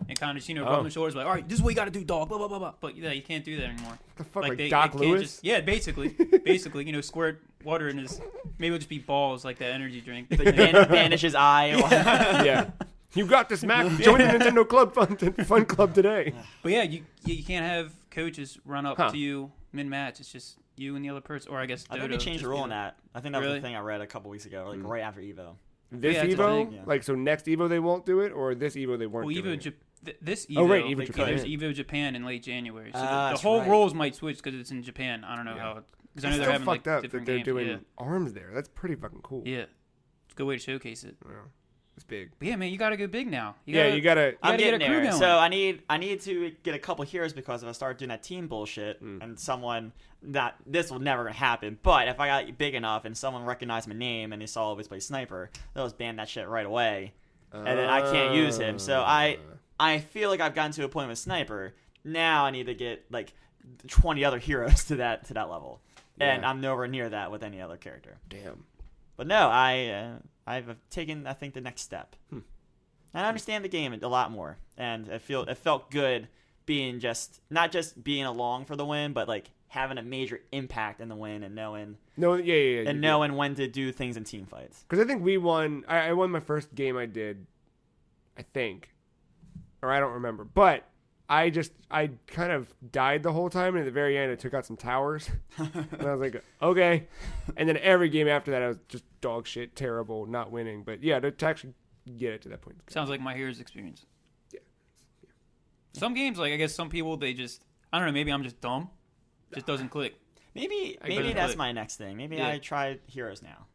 and kind of just rub the shoulders like, all right, this is what you got to do, dog. Blah blah blah blah. But yeah, you can't do that anymore. The fuck, like they Doc can't Lewis? just basically squirt water in his maybe it'll just be balls like that energy drink. Banish his eye. Yeah. You got this, Mac. Join the Nintendo Club Fun Club today. But yeah, you can't have coaches run up Huh. to you mid match. It's just you and the other person, or I guess I think they Dodo changed just the rule be on like- that. I think that was Really? the thing I read a couple weeks ago, like right after Evo. This Yeah, that's what I'm Evo? saying. Like, so next Evo they won't do it, or this Evo they weren't Well, doing Evo, it? this Evo, Oh, right, Evo they Japan. there's Evo Japan in late January. So the that's whole right. rules might switch because it's in Japan. I don't know how, because I know It's they're still having fucked like up different that they're games. doing arms there. That's pretty fucking cool. Yeah, it's a good way to showcase it. Yeah. It's big. But yeah, man, you got to go big now. You gotta. I'm gotta get getting a crew there. going. So I need to get a couple heroes because if I start doing that team bullshit and someone that this will never happen. But if I got big enough and someone recognized my name and they saw I always play sniper, they'll just ban that shit right away, and then I can't use him. So I feel like I've gotten to a point with sniper. Now I need to get like 20 other heroes to that level, and Yeah. I'm nowhere near that with any other character. Damn. But no, I've taken I think the next step. And I understand the game a lot more, and it felt good being not just being along for the win, but like having a major impact in the win and knowing knowing when to do things in team fights. Because I think we won. I won my first game I did, I think, or I don't remember. But I kind of died the whole time, and at the very end, I took out some towers, and I was like, okay. And then every game after that, I was just dog shit, terrible, not winning. But yeah, to actually get it to that point. Sounds like my hero's experience. Yeah. Some games, like I guess some people, they just I don't know. Maybe I'm just dumb. Just doesn't click. Maybe couldn't that's click. my next thing. Maybe Yeah. I try heroes now.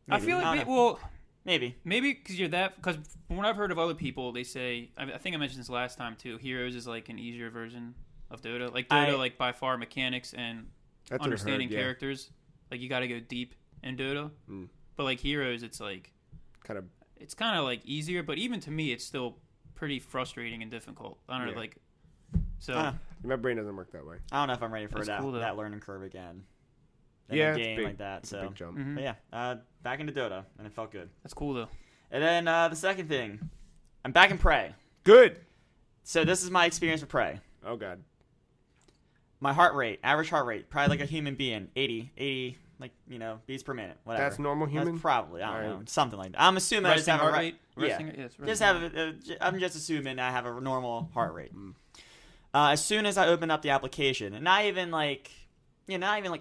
I feel I like don't know. maybe because you're that. Because from what I've heard of other people, they say I think I mentioned this last time too. Heroes is like an easier version of Dota. Like Dota, like by far mechanics and That's what I've understanding heard, yeah. characters. Like you got to go deep in Dota. But like Heroes, it's like Kind of. it's kind of like easier. But even to me, it's still pretty frustrating and difficult. I don't know, Yeah. like so. I My brain doesn't work that way. don't know if I'm ready for That's cool, though. that learning curve again. In Yeah, a it's game big. like that. It's So a big jump. Mhm. But yeah, back into Dota, and it felt good. That's cool though. And then the second thing, I'm back in Prey. Good. So this is my experience with Prey. Oh god. My heart rate, average heart rate, probably like a human being, 80, like, beats per minute, whatever. That's normal human? That's probably, I don't know, Alright. something like that. I'm assuming I just Resting have heart a rate. Yeah. Resting, yeah, it's Just resting. I'm just assuming I have a normal heart rate. As soon as I open up the application, and not even like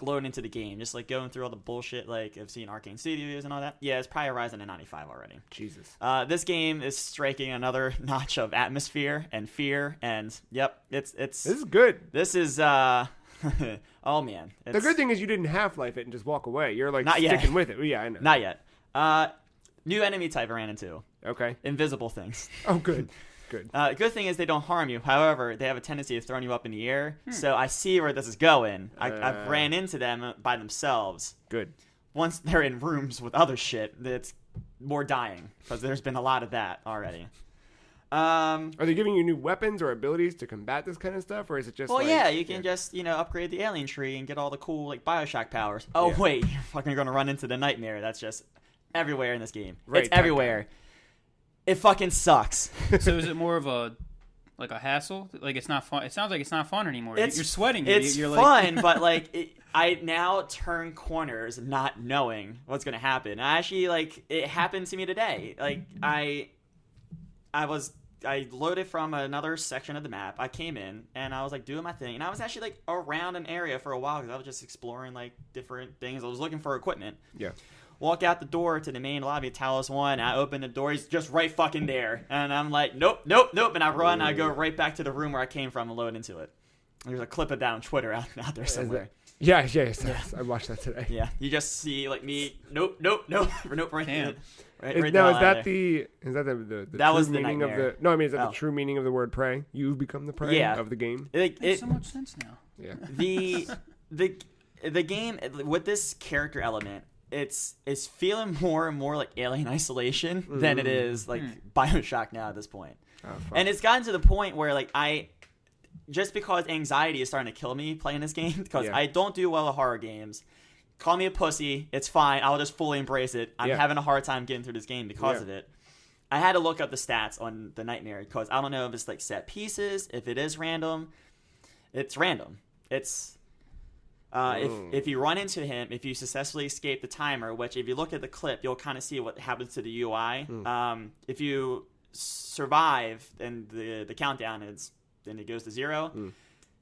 loading into the game, just like going through all the bullshit like I've seen Arcane Studios and all that. Yeah, it's probably rising to 95 already. Jesus. This game is striking another notch of atmosphere and fear, and yep, it's This is good. this is oh man, The good thing is you didn't Half-Life it and just walk away. You're like Not yet. sticking with it. Well, yeah, I know. not yet. New enemy type I ran into, Okay. invisible things. Oh, good. Good. Good thing is they don't harm you. However, they have a tendency of throwing you up in the air. So I see where this is going. I've ran into them by themselves. Good. Once they're in rooms with other shit, that's more dying because there's been a lot of that already. Are they giving you new weapons or abilities to combat this kind of stuff, or is it just? Well, like, yeah, you can just upgrade the alien tree and get all the cool like Bioshock powers. Oh Yeah. wait, you're fucking gonna run into the nightmare. That's just everywhere in this game. Right, It's that everywhere. It fucking sucks. So is it more of like a hassle? Like it's not fun. It sounds like it's not fun anymore. It's, you're sweating. It's you're fun, but like I now turn corners not knowing what's gonna happen. I actually like it happened to me today. Like I loaded from another section of the map. I came in and I was like doing my thing, and I was actually like around an area for a while because I was just exploring like different things. I was looking for equipment. Yeah. Walk out the door to the main lobby of Talos 1. I open the door. He's just right fucking there. And I'm like, nope. And I run. I go right back to the room where I came from and load into it. There's a clip of that on Twitter out there somewhere. Yes. I watched that today. Yeah. You just see like me, nope, right Damn. Right Now, down is that there. the That true was the meaning of nightmare. the? No, I mean, is that Oh. the true meaning of the word prey? You've become the prey Yeah. of the game. Makes so much sense now. Yeah. The game with this character element, it's feeling more and more like Alien Isolation than it is like BioShock now at this point. Oh, fuck. And it's gotten to the point where like just because anxiety is starting to kill me playing this game, because I don't do well at horror games. Call me a pussy, it's fine. I'll just fully embrace it. I'm having a hard time getting through this game because of it. I had to look up the stats on the Nightmare because I don't know if it's like set pieces, if it is random. It's random. It's if you run into him, if you successfully escape the timer, which if you look at the clip, you'll kind of see what happens to the UI. If you survive, then the countdown then it goes to 0.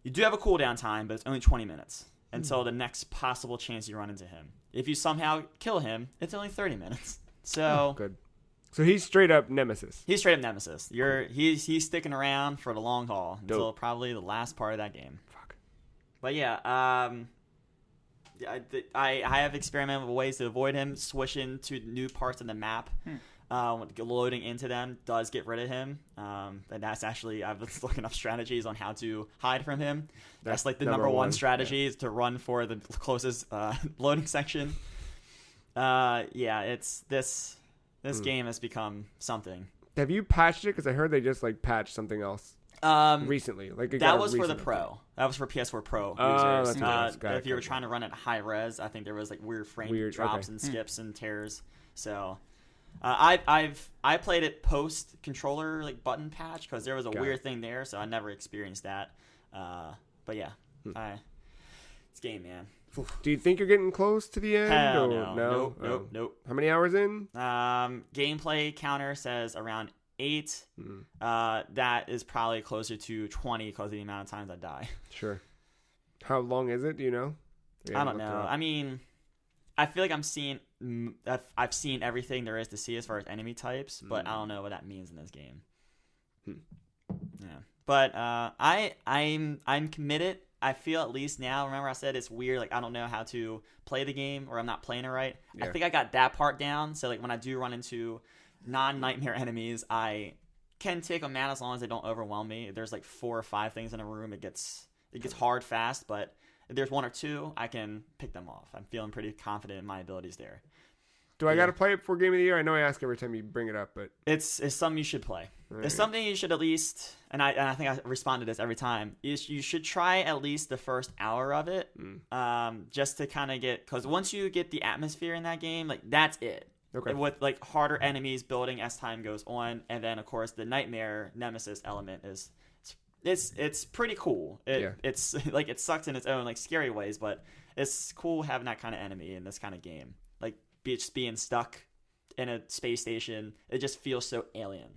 You do have a cooldown time, but it's only 20 minutes until the next possible chance you run into him. If you somehow kill him, it's only 30 minutes. So good. So he's straight up Nemesis. He's straight up Nemesis. He's sticking around for the long haul until probably the last part of that game. Fuck. But yeah, I have experimented with ways to avoid him. Switching to new parts of the map, loading into them does get rid of him. And that's actually, I was looking up strategies on how to hide from him. That's like the number one strategy is to run for the closest loading section. It's this game has become something. Have you patched it? Because I heard they just like patched something else recently. Like that was for the Pro. That was for PS4 Pro users. That's nice. If you were trying to run it high res, I think there was like weird frame drops and skips and tears. So I played it post controller like button patch because there was a weird thing there, so I never experienced that. But yeah, it's game, man. Do you think you're getting close to the end? Hell or no. Nope. How many hours in? Gameplay counter says around 8. That is probably closer to 20 because of the amount of times I die. Sure. How long is it? Do you know? I don't know. I mean, I feel like I've seen everything there is to see as far as enemy types, but I don't know what that means in this game. Yeah, but I'm committed. I feel at least now. Remember, I said it's weird. Like I don't know how to play the game, or I'm not playing it right. Yeah. I think I got that part down. So like when I do run into non-nightmare enemies, I can take them out as long as they don't overwhelm me. If there's like 4 or 5 things in a room, it gets hard fast. But if there's 1 or 2, I can pick them off. I'm feeling pretty confident in my abilities there. Do I got to play it before Game of the Year? I know I ask every time you bring it up, but it's something you should play. Right. It's something you should at least, and I think I respond to this every time. Is you should try at least the first hour of it, just to kind of get, because once you get the atmosphere in that game, like that's it. Okay. With like harder enemies building as time goes on, and then of course the nightmare nemesis element is it's pretty cool. It's like it sucks in its own like scary ways, but it's cool having that kind of enemy in this kind of game. Like just being stuck in a space station, it just feels so alien.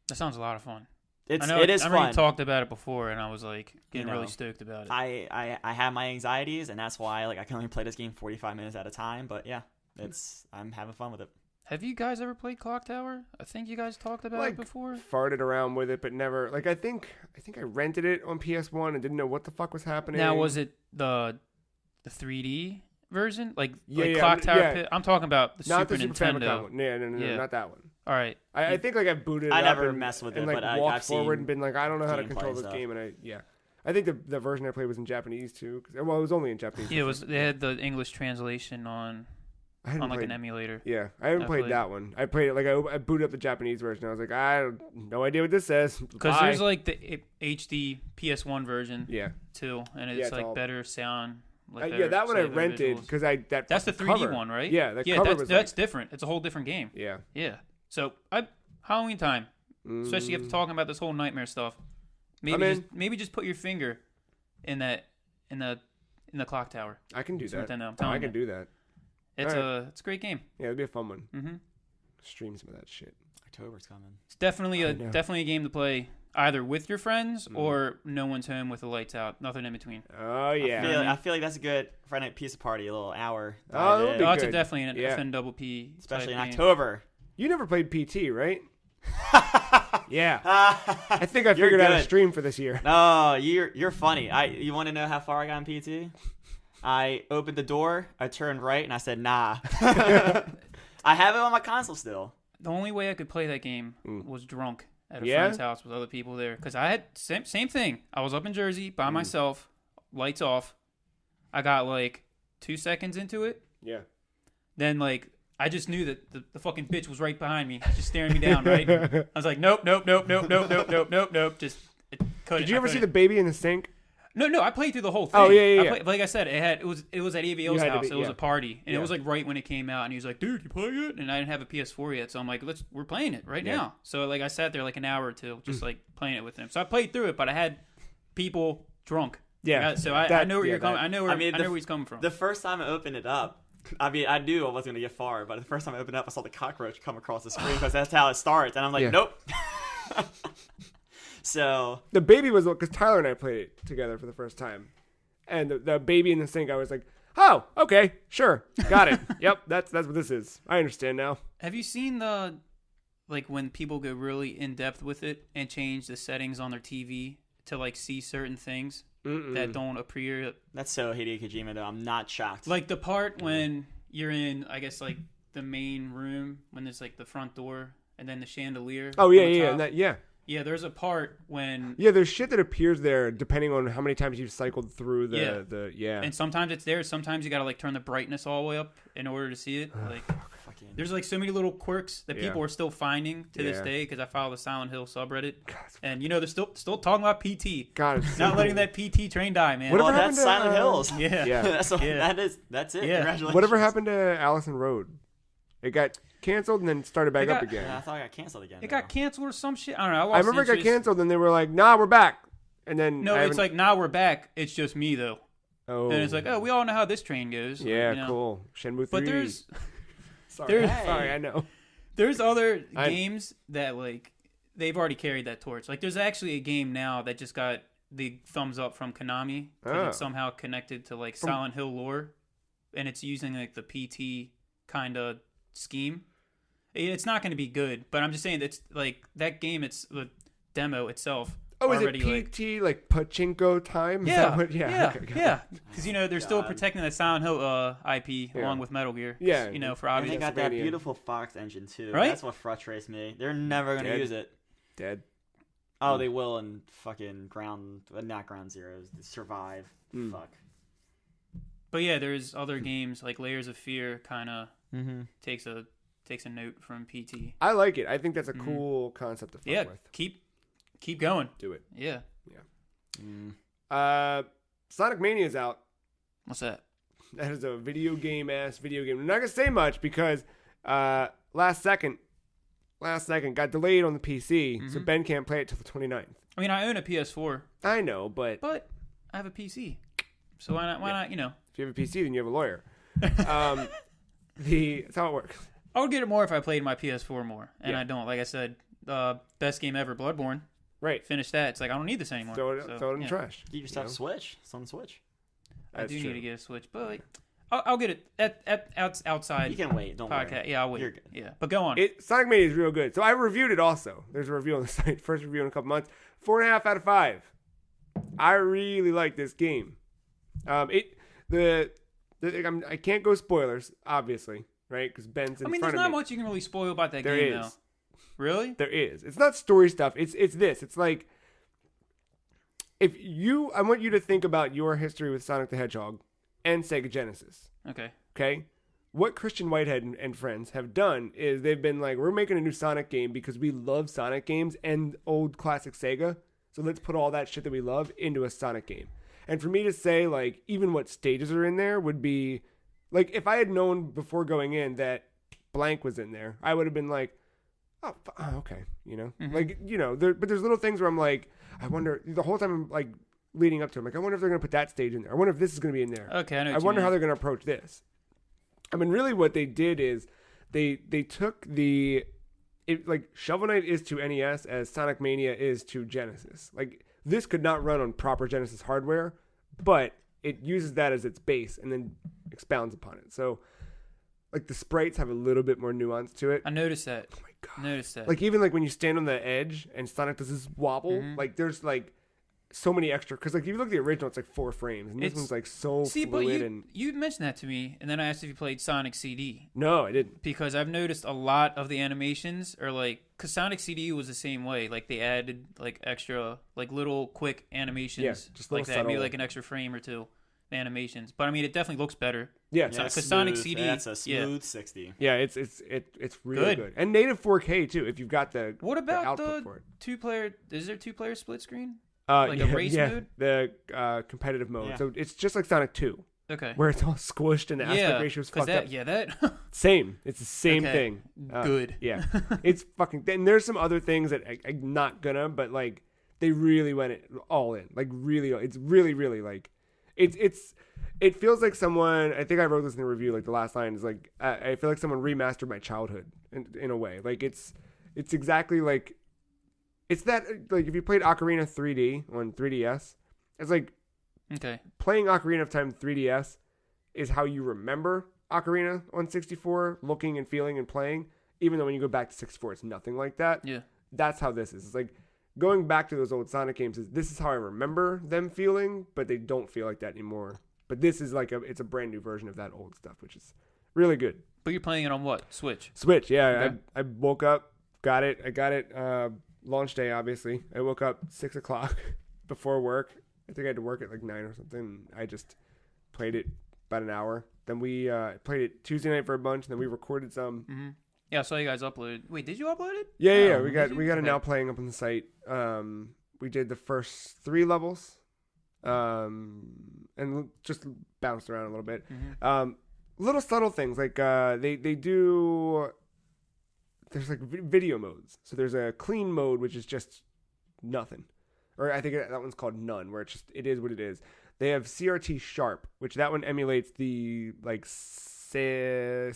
That sounds a lot of fun. It is fun. I already talked about it before, and I was like getting really stoked about it. I have my anxieties, and that's why like I can only play this game 45 minutes at a time. But yeah, I'm having fun with it. Have you guys ever played Clock Tower? I think you guys talked about it before. Farted around with it, but never. Like I think I rented it on PS1 and didn't know what the fuck was happening. Now was it the 3D version? Like Clock Tower? Yeah. I'm talking about the not Super the Super Nintendo. One. No, not that one. All right. I think like I booted it up. I never messed with it, like, but walked I've forward seen and been like, I don't know how to control this game, and I think the version I played was in Japanese too. Well, it was only in Japanese. Yeah, they had the English translation on like an emulator. Yeah, I haven't played that one. I played it like I booted up the Japanese version. I was like, I have no idea what this says. Because there's like the HD PS1 version. Yeah. Too, and it's like better sound. Like that one I rented because that's the 3D cover. one, right? Yeah, that's different. It's a whole different game. Yeah. Yeah. So Halloween time. especially after talking about this whole nightmare stuff. Maybe just put your finger in the clock tower. I can do that. Nintendo, I can do that. It's a great game. Yeah, it'd be a fun one. Mm-hmm. Stream some of that shit. October's coming. It's definitely a game to play either with your friends or no one's home with the lights out. Nothing in between. Oh yeah. I feel like that's a good Friday night pizza party. A little hour. Oh, It's good. definitely an FN double P, especially in type game. October. You never played PT, right? Yeah. I think I figured out a stream for this year. No, you're funny. You want to know how far I got in PT? I opened the door, I turned right, and I said, nah. I have it on my console still. The only way I could play that game was drunk at a friend's house with other people there. Because I had same thing. I was up in Jersey by myself, lights off. I got like 2 seconds into it. Yeah. Then like I just knew that the fucking bitch was right behind me, just staring me down, right? I was like, nope. Just couldn't. Did you ever see the baby in the sink? No, I played through the whole thing. Oh yeah. Like I said, it was at AVL's house. It was a party, and Yeah. it was like right when it came out, and he was like, "Dude, you play it?" And I didn't have a PS4 yet, so I'm like, "We're playing it right now." So like I sat there like an hour or two, just like playing it with him. So I played through it, but I had people drunk. Yeah. So I know where you're coming. I know where he's coming from. The first time I opened it up, I mean, I knew I wasn't gonna get far, but the first time I opened it up, I saw the cockroach come across the screen because that's how it starts, and I'm like, nope. So the baby was because Tyler and I played it together for the first time, and the baby in the sink. I was like, "Oh, okay, sure, got it. Yep, that's what this is. I understand now." Have you seen the like when people go really in depth with it and change the settings on their TV to like see certain things that don't appear? That's so Hideo Kojima, though. I'm not shocked. Like the part when you're in, I guess, like the main room when there's like the front door and then the chandelier. Oh on the yeah, top. yeah. Yeah, there's a part when... Yeah, there's shit that appears there depending on how many times you've cycled through the And sometimes it's there. Sometimes you got to like turn the brightness all the way up in order to see it. Like, there's like so many little quirks that people are still finding to this day because I follow the Silent Hill subreddit. And you know, they're still talking about PT. God, not letting that PT train die, man. Whatever that's Silent Hills. Yeah. That's it. Yeah. Congratulations. Whatever happened to Allison Road? It got canceled and then started back up again. Yeah, I thought it got canceled again. It got canceled or some shit. I don't know. I remember it got canceled and they were like, "Nah, we're back." And then it's like, "Nah, we're back. It's just me though." Oh. And it's like, "Oh, we all know how this train goes." Yeah, you know? cool. Shenmue 3. But there's sorry, I know. There's other games that like they've already carried that torch. Like there's actually a game now that just got the thumbs up from Konami because it's somehow connected to like Silent Hill lore, and it's using like the PT kind of scheme. It's not going to be good, but I'm just saying it's like that game. It's the demo itself. Oh, is it already, PT like pachinko time? Yeah, Okay, yeah. Because you know they're still protecting the Silent Hill IP along with Metal Gear. Yeah, you know, for And obvious. they got that beautiful Fox engine too. Right? That's what frustrates me. They're never going to use it. Dead. Oh, they will in fucking not Ground Zeroes. Survive. Fuck. But yeah, there's other games like Layers of Fear kind of takes a note from PT. I like it. I think that's a cool concept to fuck with. Keep going. Do it. Yeah. Sonic Mania is out. What's that? That is a video game. I'm not gonna say much because last second got delayed on the PC, so Ben can't play it till the 29th. I mean, I own a PS4. I know, but I have a PC, so why not? You know, if you have a PC, then you have a lawyer. That's how it works. I would get it more if I played my PS4 more, and I don't. Like I said, best game ever, Bloodborne. Right. Finish that. It's like I don't need this anymore. Throw it in the trash. You just have Switch. It's on the Switch. I do need to get a Switch, but like, I'll get it outside. You can wait. Don't podcast. worry. Yeah, I'll wait. You're good. Yeah, but go on. Sonic Mania is real good. So I reviewed it also. There's a review on the site. First review in a couple months. 4.5 out of 5. I really like this game. I can't go spoilers, obviously, right? Because Ben's in front of me. There's not much you can really spoil about that game, though. Really? There is. It's not story stuff. It's this. It's like I want you to think about your history with Sonic the Hedgehog and Sega Genesis. Okay? What Christian Whitehead and friends have done is they've been like, we're making a new Sonic game because we love Sonic games and old classic Sega. So let's put all that shit that we love into a Sonic game. And for me to say, like, even what stages are in there would be, like, if I had known before going in that blank was in there, I would have been like, okay, like but there's little things where I'm like, I wonder the whole time I'm like leading up to it, I'm like, I wonder if they're gonna put that stage in there. I wonder if this is gonna be in there. Okay, I know. I wonder how they're gonna approach this. I mean, really, what they did is they took like Shovel Knight is to NES as Sonic Mania is to Genesis. Like this could not run on proper Genesis hardware, but it uses that as its base and then expounds upon it. So, like the sprites have a little bit more nuance to it. I noticed that. Oh my god! I noticed that. Like even like when you stand on the edge and Sonic does this wobble, like there's like so many extra. Because like if you look at the original, it's like 4 frames, and this one's like so fluid. But and you mentioned that to me, and then I asked if you played Sonic CD. no, I didn't. Because I've noticed a lot of the animations are like, because Sonic CD was the same way. Like they added like extra, like little quick animations, just like little that, maybe subtle. like an extra frame or two animations. But I mean, it definitely looks better. Yeah, Yeah, because Sonic smooth. CD, That's a smooth 60. yeah, it's really good. And native 4K too. If you've got the What about output for it. the 2-player? Is there 2-player split screen? A race mode? The competitive mode. Yeah. So it's just like Sonic 2, Okay. where it's all squished and the aspect ratio is fucked up. that Same. It's the same Okay. thing. Good. Yeah. It's fucking. And there's some other things that I'm not gonna, but like they really went it all in. Like really, it's really, really like it feels like someone. I think I wrote this in the review. Like the last line is like I feel like someone remastered my childhood in a way. Like it's exactly like. It's that, like, if you played Ocarina 3D on 3DS, it's like Okay. playing Ocarina of Time 3DS is how you remember Ocarina on 64, looking and feeling and playing, even though when you go back to 64, it's nothing like that. Yeah. That's how this is. It's like going back to those old Sonic games, this is how I remember them feeling, but they don't feel like that anymore. But this is like it's a brand new version of that old stuff, which is really good. But you're playing it on what? Switch. Switch, yeah. Okay. I woke up, got it. I got it. Launch day, obviously. I woke up 6 o'clock before work. I think I had to work at like 9 or something. I just played it about an hour. Then we played it Tuesday night for a bunch, and then we recorded some. Mm-hmm. Yeah, I saw you guys uploaded. Wait, did you upload it? Yeah. Oh, We got did it you? now playing up on the site. We did the first 3 levels, and just bounced around a little bit. Mm-hmm. Little subtle things like they do. There's like video modes. So there's a clean mode, which is just nothing. Or I think that one's called none, where it is what it is. They have CRT Sharp, which that one emulates the like Sony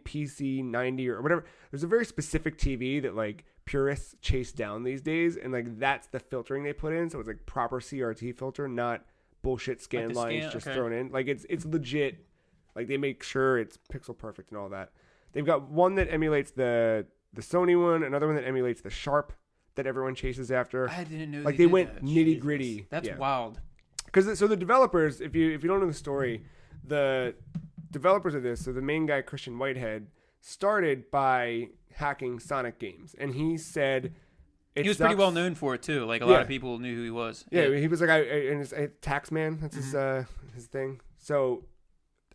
PC90 or whatever. There's a very specific TV that like purists chase down these days, and like that's the filtering they put in. So it's like proper CRT filter, not bullshit scan Like lines just okay. thrown in. Like it's legit. Like they make sure it's pixel perfect and all that. They've got one that emulates the Sony one, another one that emulates the Sharp that everyone chases after. I didn't know. Like they they did went that. nitty gritty. That's wild. Because so the developers, if you don't know the story, the developers of this, so the main guy Christian Whitehead, started by hacking Sonic games, and he said He was pretty well known for it too. Like a lot of people knew who he was. Yeah, he was like a tax man. That's his thing. So,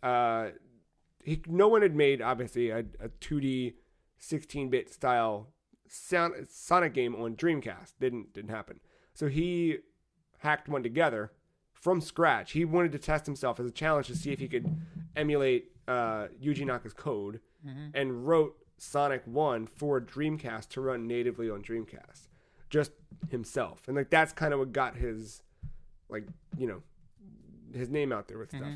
no one had made obviously a 2D 16-bit style Sonic game on Dreamcast. Didn't happen. So he hacked one together from scratch. He wanted to test himself as a challenge to see if he could emulate Yuji Naka's code, and wrote Sonic 1 for Dreamcast to run natively on Dreamcast, just himself. And like that's kind of what got his his name out there with stuff.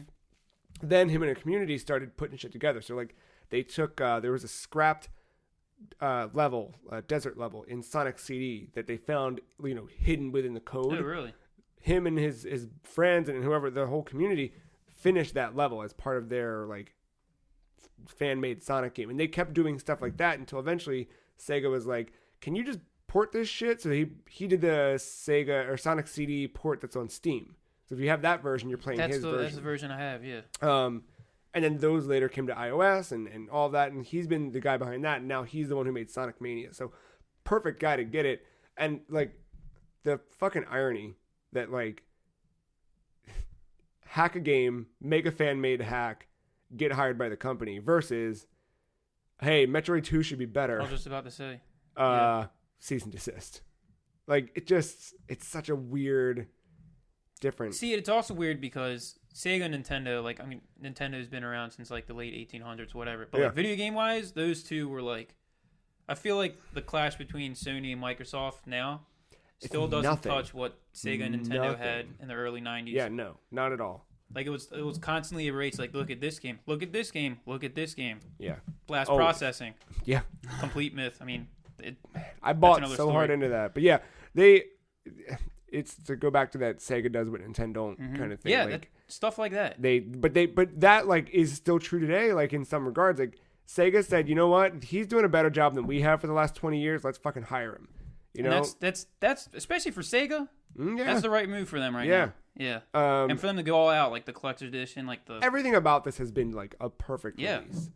Then him and a community started putting shit together. So like they took there was a scrapped level, desert level in Sonic CD that they found hidden within the code. Oh, really? Him and his friends and whoever, the whole community, finished that level as part of their like fan-made Sonic game, and they kept doing stuff like that until eventually Sega was like, "Can you just port this shit?" So he did the Sega or Sonic CD port that's on Steam. So if you have that version, you're playing his version. That's the version I have. Yeah. And then those later came to iOS and all that, and he's been the guy behind that, and now he's the one who made Sonic Mania. So perfect guy to get it. And like the fucking irony that like hack a game, make a fan-made hack, get hired by the company versus, hey, Metroid 2 should be better. I was just about to say. Cease and desist. Like it's such a weird difference. See, it's also weird because Sega and Nintendo, like, I mean, Nintendo's been around since like the late 1800s, whatever. But like video game wise, those two were like I feel like the clash between Sony and Microsoft now still doesn't nothing. touch what Sega and Nintendo had in the early 90s. Yeah, no, not at all. Like it was constantly a race. Like look at this game, look at this game, look at this game. Yeah. Blast Always. processing. Yeah. Complete myth. I mean, I bought another so story. hard into that. But yeah, it's to go back to that Sega does what Nintendo don't kind of thing. Yeah, like, stuff like that. but that like is still true today. Like in some regards, like Sega said, you know what? He's doing a better job than we have for the last 20 years. Let's fucking hire him. You know, and that's especially for Sega. Yeah. That's the right move for them right now. Yeah. And for them to go all out, like the collector's edition, like the everything about this has been like a perfect release.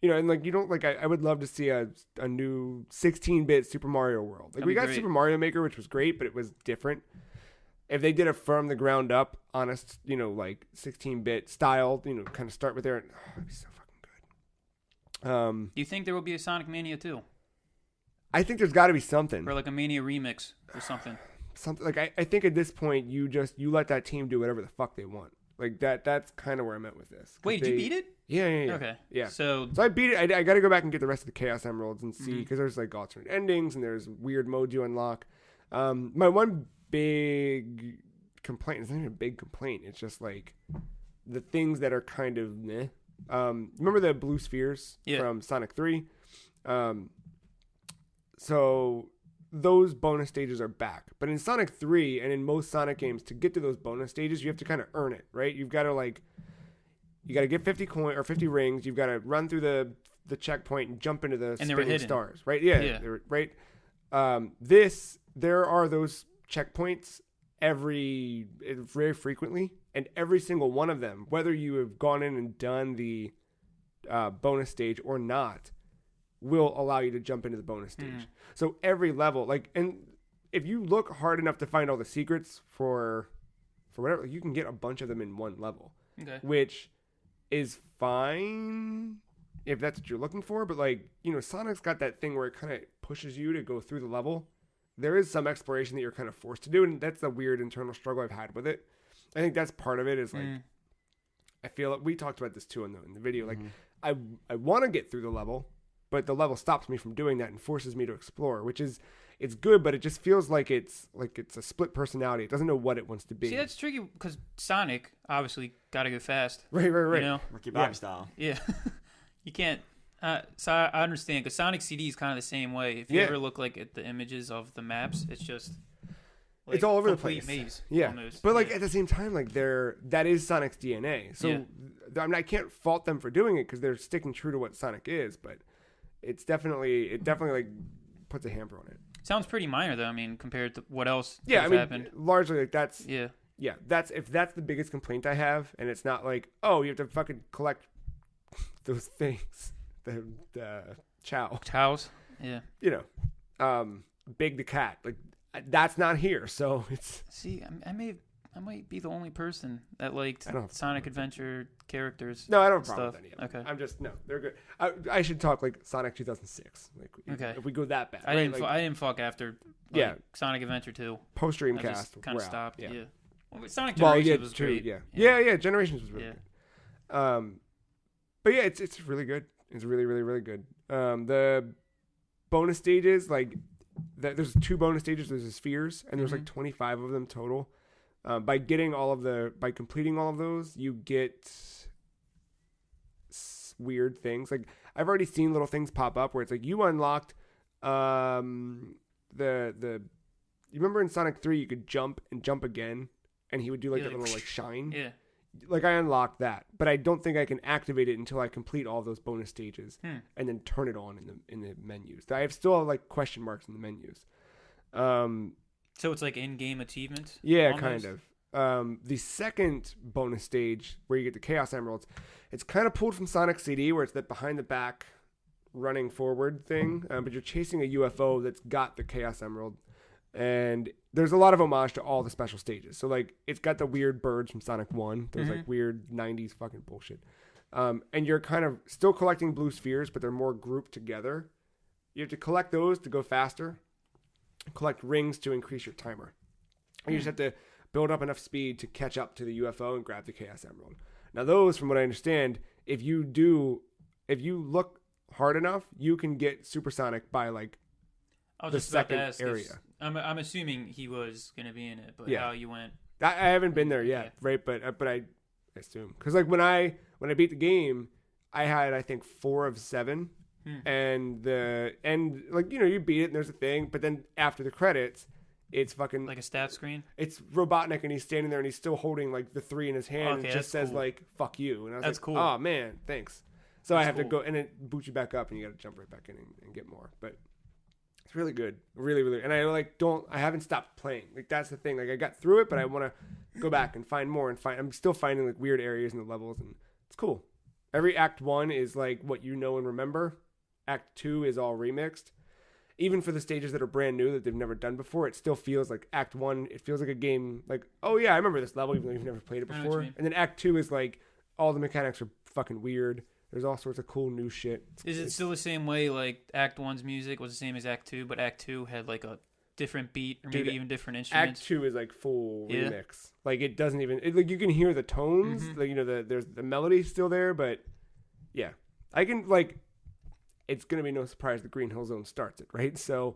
You know, and like you don't like I would love to see a new 16-bit Super Mario World. Like we got great. Super Mario Maker, which was great, but it was different. If they did a from the ground up, honest, you know, like 16-bit style, you know, kind of start with there, it'd be so fucking good. Do you think there will be a Sonic Mania too, I think there's got to be something. or like a Mania remix or something? Something like I think at this point you let that team do whatever the fuck they want. Like that's kind of where I'm at with this. Wait, did you beat it? Yeah. Okay. Yeah. So I beat it. I got to go back and get the rest of the Chaos Emeralds and see Mm-hmm. because there's like alternate endings and there's weird modes you unlock. My one big complaint, it's not even a big complaint. It's just like the things that are kind of meh. Remember the blue spheres from Sonic 3? So those bonus stages are back. But in Sonic 3 and in most Sonic games, to get to those bonus stages, you have to kind of earn it, right? You've got to you got to get 50 coin or 50 rings. You've got to run through the checkpoint and jump into the spinning stars, right? Yeah. Right. There are those checkpoints very frequently, and every single one of them, whether you have gone in and done the bonus stage or not, will allow you to jump into the bonus stage. So every level, and if you look hard enough to find all the secrets for whatever, you can get a bunch of them in one level, which is fine if that's what you're looking for. But Sonic's got that thing where it kind of pushes you to go through the level. There is some exploration that you're kind of forced to do, and that's the weird internal struggle I've had with it. I think that's part of it is I feel like we talked about this too in the video. Like I want to get through the level, but the level stops me from doing that and forces me to explore, which is it's good, but it just feels like it's a split personality. It doesn't know what it wants to be. See, that's tricky because Sonic obviously got to go fast. Right. You know? Ricky Bobby style. Yeah, you can't. So I understand because Sonic CD is kind of the same way. If you ever look at the images of the maps, it's just it's all over the complete place. Maze, yeah, almost. But at the same time, that is Sonic's DNA. So I can't fault them for doing it because they're sticking true to what Sonic is. But it definitely puts a hamper on it. Sounds pretty minor though. I mean, compared to what else happened. Largely that's yeah. That's the biggest complaint I have, and it's not like, oh, you have to fucking collect those things, the chows. Yeah. Big the cat, that's not here, so it's. See, I might be the only person that liked Sonic Adventure characters. No, I don't have a problem with any of them. Okay. I'm just they're good. I should talk Sonic 2006. If we go that bad. I didn't fuck after. Sonic Adventure 2. Post Dreamcast. Kind of stopped. Yeah. Well, Sonic Generations Generations was great. Yeah. Generations was really good. But yeah, it's really good. It's really, really, really good. The bonus stages, there's 2 bonus stages. There's the spheres, and there's 25 of them total. By completing all of those, you get weird things. I've already seen little things pop up where it's you unlocked you remember in Sonic 3 you could jump and jump again, and he would do a little shine. Yeah. I unlocked that, but I don't think I can activate it until I complete all those bonus stages and then turn it on in the menus. I have still question marks in the menus. So it's in-game achievements? Yeah, almost? kind of. The second bonus stage where you get the Chaos Emeralds, it's kind of pulled from Sonic CD, where it's that behind the back running forward thing, but you're chasing a UFO that's got the Chaos Emerald, and there's a lot of homage to all the special stages. So it's got the weird birds from Sonic 1, those weird 90s fucking bullshit. And you're kind of still collecting blue spheres, but they're more grouped together. You have to collect those to go faster, collect rings to increase your timer. And you just have to build up enough speed to catch up to the UFO and grab the Chaos Emerald. Now those, from what I understand, if you look hard enough, you can get supersonic by like I was the just about to second ask area. I'm assuming he was going to be in it, but Yeah. how you went. I haven't been there yet, right? But I assume because like when I beat the game, I had I think 4 of 7, and like you beat it and there's a thing, but then after the credits, it's fucking Like a stat screen? it's Robotnik and he's standing there and he's still holding like the 3 in his hand and Okay, it just that's says cool. like "fuck you," and I was That's like, cool. "Oh man, thanks." So I That's have to cool. go and it boots you back up and you got to jump right back in and get more, but. It's really good, really, really, and I haven't stopped playing. Like that's the thing. Like I got through it, but I want to go back and find more I'm still finding like weird areas in the levels, and it's cool. Every Act 1 is like what you know and remember. Act 2 is all remixed. Even for the stages that are brand new that they've never done before, it still feels like Act 1. It feels like a game. Like, oh yeah, I remember this level, even though you've never played it I know what you before. mean. And then Act 2 is like all the mechanics are fucking weird. There's all sorts of cool new shit. Is it still the same way, like, Act 1's music was the same as Act 2, but Act 2 had, like, a different beat or maybe Dude, even different instruments? Act 2 is like full Yeah. remix. Like it doesn't even like you can hear the tones, Mhm. like there's the melody still there, but yeah. I can like it's going to be no surprise the Green Hill Zone starts it, right? So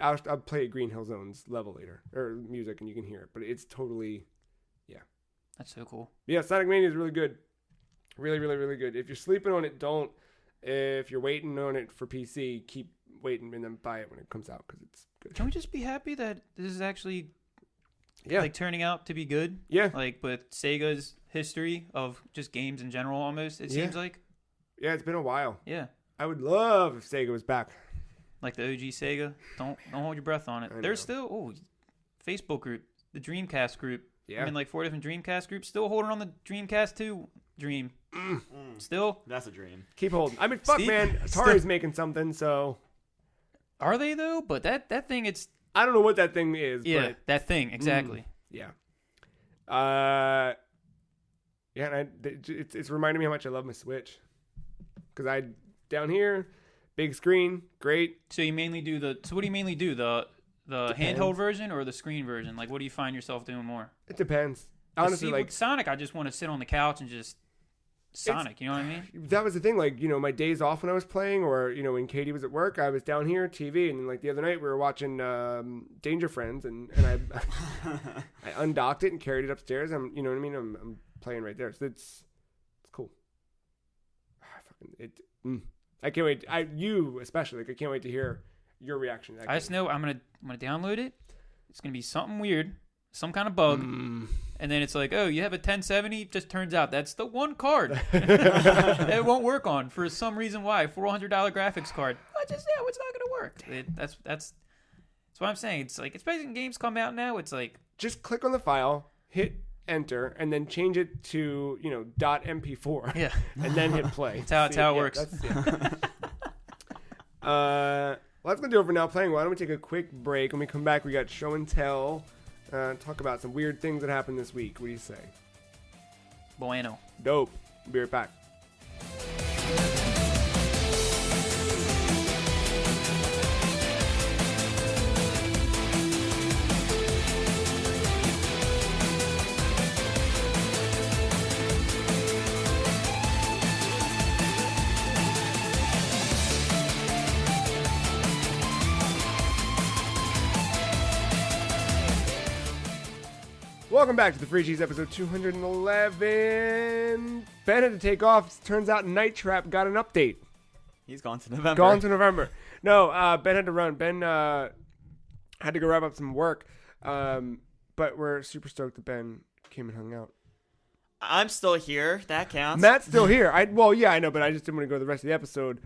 I'll play a Green Hill Zone's level later or music and you can hear it, but it's totally That's so cool. yeah, Sonic Mania is really good. Really, really, really good. If you're sleeping on it, don't. If you're waiting on it for PC, keep waiting and then buy it when it comes out because it's good. Can we just be happy that this is actually, Yeah. like, turning out to be good? Yeah. Like, with Sega's history of just games in general, almost, it Yeah. seems like. Yeah, it's been a while. Yeah. I would love if Sega was back. Like the OG Sega. Don't hold your breath on it. I There's know. still, Facebook group, the Dreamcast group. Yeah. I'm in, like, 4 different Dreamcast groups, still holding on the Dreamcast 2 dream. Still. That's a dream. Keep holding. I mean, fuck, Steve- man. Atari's making something, so Are they, though? But that thing, it's, I don't know what that thing is. yeah, But that thing, exactly. yeah. Yeah, and it's reminding me how much I love my Switch. Because down here, big screen, great. So you mainly do so what do you mainly do? The Depends. handheld version or the screen version? Like, what do you find yourself doing more? It depends. 'Cause Honestly, see, like, with Sonic, I just want to sit on the couch and just Sonic, you know what I mean? that was the thing. Like, my days off when I was playing or, when Katie was at work, I was down here, TV. And then, like, the other night we were watching Danger Friends and I I undocked it and carried it upstairs. You know what I mean? I'm playing right there. So it's cool. I can't wait. You especially. Like, I can't wait to hear your reaction to that I just game. know I'm gonna download it. It's gonna be something weird, some kind of bug, Mm. and then it's like, oh, you have a 1070. Just turns out that's the one card it won't work on for some reason. Why? $400 graphics card. It's not gonna work. That's what I'm saying. It's like, especially when games come out now, it's like, Just click on the file, hit enter, and then change it to, .mp4. yeah, And then hit play. That's how it works. Well, that's going to do it for now playing. Why don't we take a quick break? When we come back, we got show and tell. Talk about some weird things that happened this week. What do you say? bueno. Dope. We'll be right back. Welcome back to the Free Cheese episode 211. Ben had to take off. Turns out Night Trap got an update. He's gone to November. Gone to November. No, Ben had to run. Ben had to go wrap up some work. But we're super stoked that Ben came and hung out. I'm still here. That counts. Matt's still here. Well, yeah, I know, but I just didn't want to go the rest of the episode.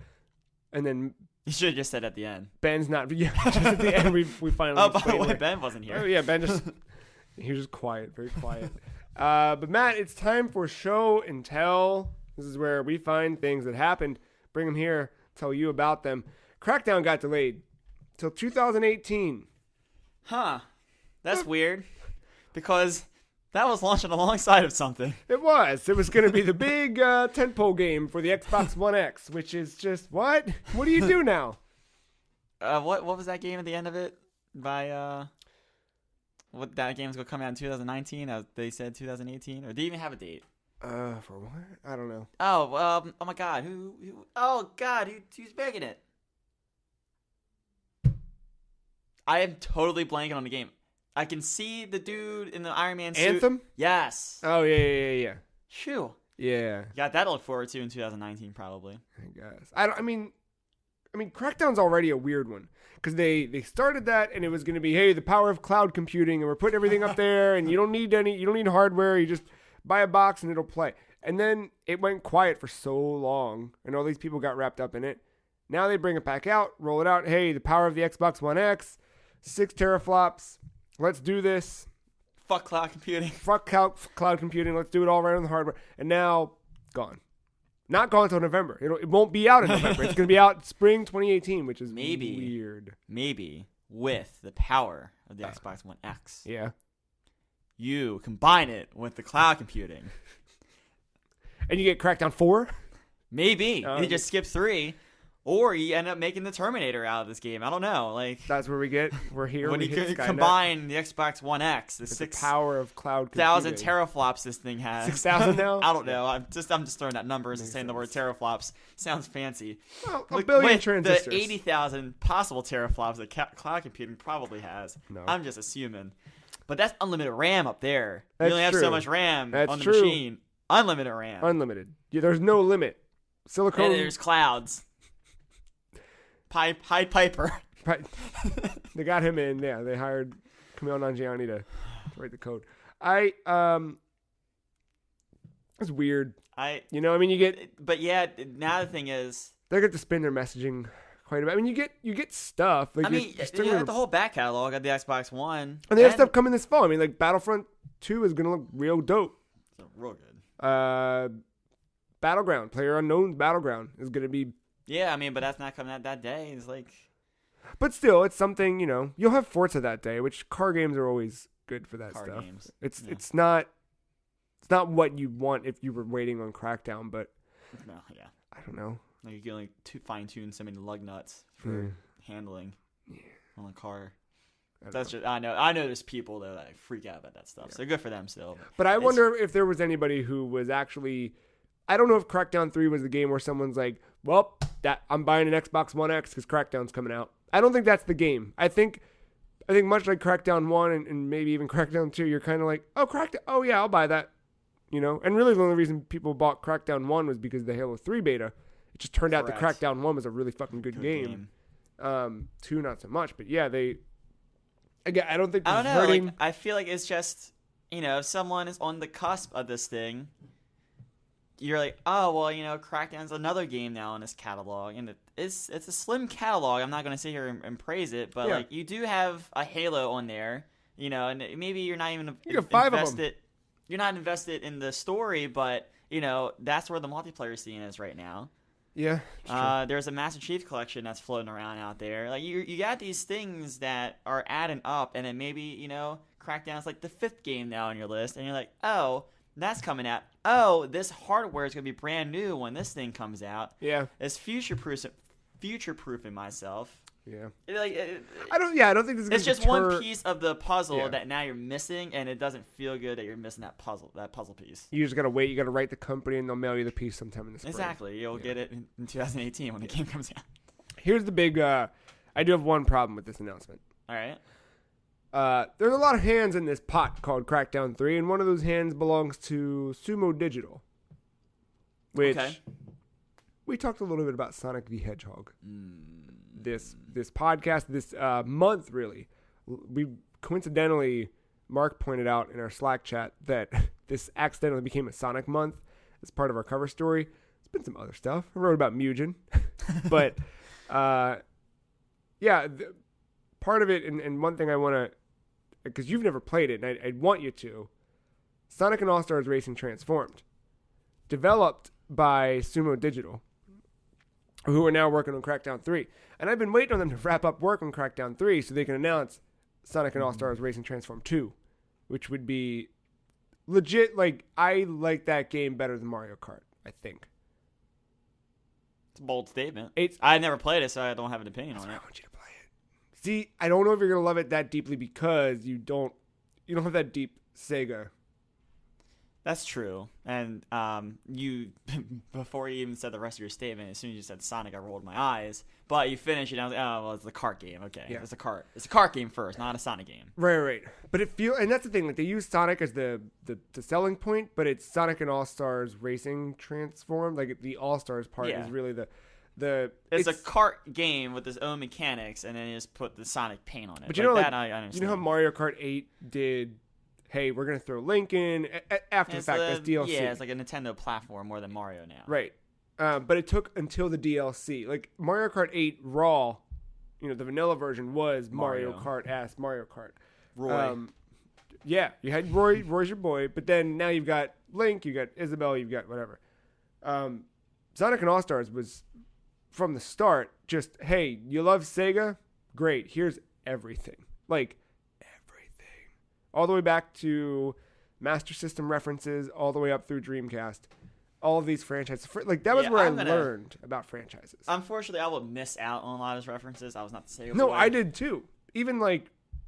And then You should have just said at the end. Ben's not. Yeah, just at the end, we finally. Oh, by the explained way, why- Ben wasn't here. Oh, yeah, Ben just. He was just quiet, very quiet. But Matt, it's time for show and tell. This is where we find things that happened, bring them here, tell you about them. Crackdown got delayed till 2018. Huh. That's weird. Because that was launching alongside of something. It was. It was going to be the big tentpole game for the Xbox One X, which is just what? What do you do now? What was that game at the end of it? What that game's gonna come out in 2019? They said 2018, or do they even have a date? For what? I don't know. Oh my God, who's making it? I am totally blanking on the game. I can see the dude in the Iron Man suit. Anthem? Yes. Oh, yeah. Phew. Yeah. Got that to look forward to in 2019, probably. I guess. I mean, Crackdown's already a weird one because they started that and it was going to be, hey, the power of cloud computing, and we're putting everything up there, and you don't need hardware. You just buy a box and it'll play. And then it went quiet for so long, and all these people got wrapped up in it. Now they bring it back out, roll it out. Hey, the power of the Xbox One X, 6 teraflops. Let's do this. Fuck cloud computing. Fuck cloud computing. Let's do it all right on the hardware. And now, gone. Not gone until November. It won't be out in November. It's going to be out spring 2018, which is weird. Maybe with the power of the Xbox One X. Yeah. You combine it with the cloud computing. And you get Crackdown 4? Maybe. You just skip 3. Or you end up making the Terminator out of this game. I don't know. That's where we're here. When you combine the Xbox One X, the power of cloud computing. 6,000 teraflops this thing has. 6,000 now? I don't know. I'm just throwing out numbers and saying the word teraflops. Sounds fancy. Well, a billion with transistors. The 80,000 possible teraflops that cloud computing probably has. No. I'm just assuming. But that's unlimited RAM up there. That's you only have true. so much RAM That's on the true. machine. Unlimited RAM. Unlimited. Yeah, there's no limit. Silicone. And there's clouds. Pied Piper. They got him in. Yeah, they hired Kumail Nanjiani to write the code. It's weird. You get. But yeah, now the thing is, they get to spin their messaging quite a bit. I mean, you get stuff. Like you have the whole back catalog of the Xbox One, and they have stuff coming this fall. I mean, like Battlefront 2 is gonna look real dope. It's real good. Battleground, PlayerUnknown's Battleground is gonna be. Yeah, I mean, but that's not coming out that day. It's like, but still, it's something. You'll have Forza that day, which car games are always good for that stuff. Games. It's not what you want if you were waiting on Crackdown, but no, yeah, I don't know. Like you can only fine tune so many lug nuts for handling on a car. I know there's people though that freak out about that stuff. So good for them still. But I wonder if there was anybody who was actually. I don't know if Crackdown 3 was the game where someone's like, well, I'm buying an Xbox One X because Crackdown's coming out. I don't think that's the game. I think much like Crackdown 1 and maybe even Crackdown 2, you're kind of like, oh, Crackdown, oh yeah, I'll buy that. And really the only reason people bought Crackdown 1 was because of the Halo 3 beta. It just turned out that Crackdown 1 was a really fucking good game. 2, not so much. But yeah, I don't think this is hurting. Like, I feel like it's just, if someone is on the cusp of this thing, you're like, oh, well, Crackdown's another game now in this catalog, and it's a slim catalog. I'm not going to sit here and praise it, but like you do have a Halo on there, and maybe you're not even invested. You're not invested in the story, but that's where the multiplayer scene is right now. Yeah. There's a Master Chief collection that's floating around out there. Like you got these things that are adding up, and then maybe Crackdown's like the 5th game now on your list, and you're like, oh. That's coming out. Oh, this hardware is going to be brand new when this thing comes out. Yeah. It's future-proofing myself. Yeah. I don't think this is It's just one piece of the puzzle that now you're missing, and it doesn't feel good that you're missing that puzzle piece. You just got to wait. You got to write the company, and they'll mail you the piece sometime in the spring. Exactly. You'll get it in 2018 when the game comes out. Here's the big... I do have one problem with this announcement. All right. There's a lot of hands in this pot called Crackdown 3, and one of those hands belongs to Sumo Digital, which we talked a little bit about Sonic the Hedgehog. This podcast, this month, really. We coincidentally, Mark pointed out in our Slack chat that this accidentally became a Sonic month as part of our cover story. There's been some other stuff. I wrote about Mugen, but part of it, and one thing I want to, because you've never played it, and I'd want you to, Sonic and All-Stars Racing Transformed, developed by Sumo Digital, who are now working on Crackdown 3. And I've been waiting on them to wrap up work on Crackdown 3 so they can announce Sonic and All-Stars Racing Transformed 2, which would be legit. Like, I like that game better than Mario Kart, I think. It's a bold statement. I never played it, so I don't have an opinion on it. I want you to play it. See, I don't know if you're going to love it that deeply because you don't have that deep Sega. That's true. And you, before you even said the rest of your statement, as soon as you said Sonic, I rolled my eyes. But you finished it, and I was like, oh, well, it's the cart game. Okay, Yeah. it's a cart game first, not a Sonic game. Right. But and that's the thing. Like they use Sonic as the selling point, but it's Sonic and All Stars Racing transformed. Like the All Stars part Yeah. is really the. It's a cart game with its own mechanics, and then you just put the Sonic paint on it. But you know, that I understand. You know how Mario Kart 8 did. Hey, we're gonna throw Link in after the fact as DLC. Yeah, it's like a Nintendo platform more than Mario now. Right. But it took until the DLC. Like Mario Kart 8 Raw, the vanilla version was Mario Kart as Mario Kart. Roy. Yeah, you had Roy. Roy's your boy. But then now you've got Link, you got Isabelle, you've got whatever. Sonic and All Stars was from the start just, hey, you love Sega? Great. Here's everything. Like everything. All the way back to Master System references, all the way up through Dreamcast. All of these franchises. Like, that was where I learned about franchises. Unfortunately, I will miss out on a lot of those references. I was not the Sega No, boy. I did too. Even like,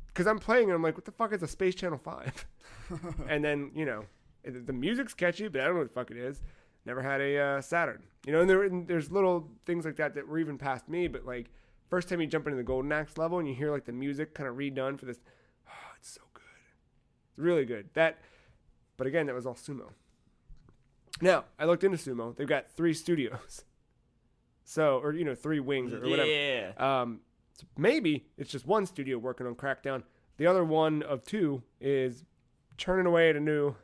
because I'm playing and I'm like, what the fuck is a Space Channel 5? And then, the music's catchy, but I don't know what the fuck it is. Never had a Saturn. And there's little things like that were even past me, but like, first time you jump into the Golden Axe level and you hear like the music kind of redone for this, it's so good. It's really good. But again, that was all sumo. Now, I looked into sumo. They've got 3 studios. So, or 3 wings or whatever. Yeah. So maybe it's just one studio working on Crackdown. The other one of 2 is churning away at a new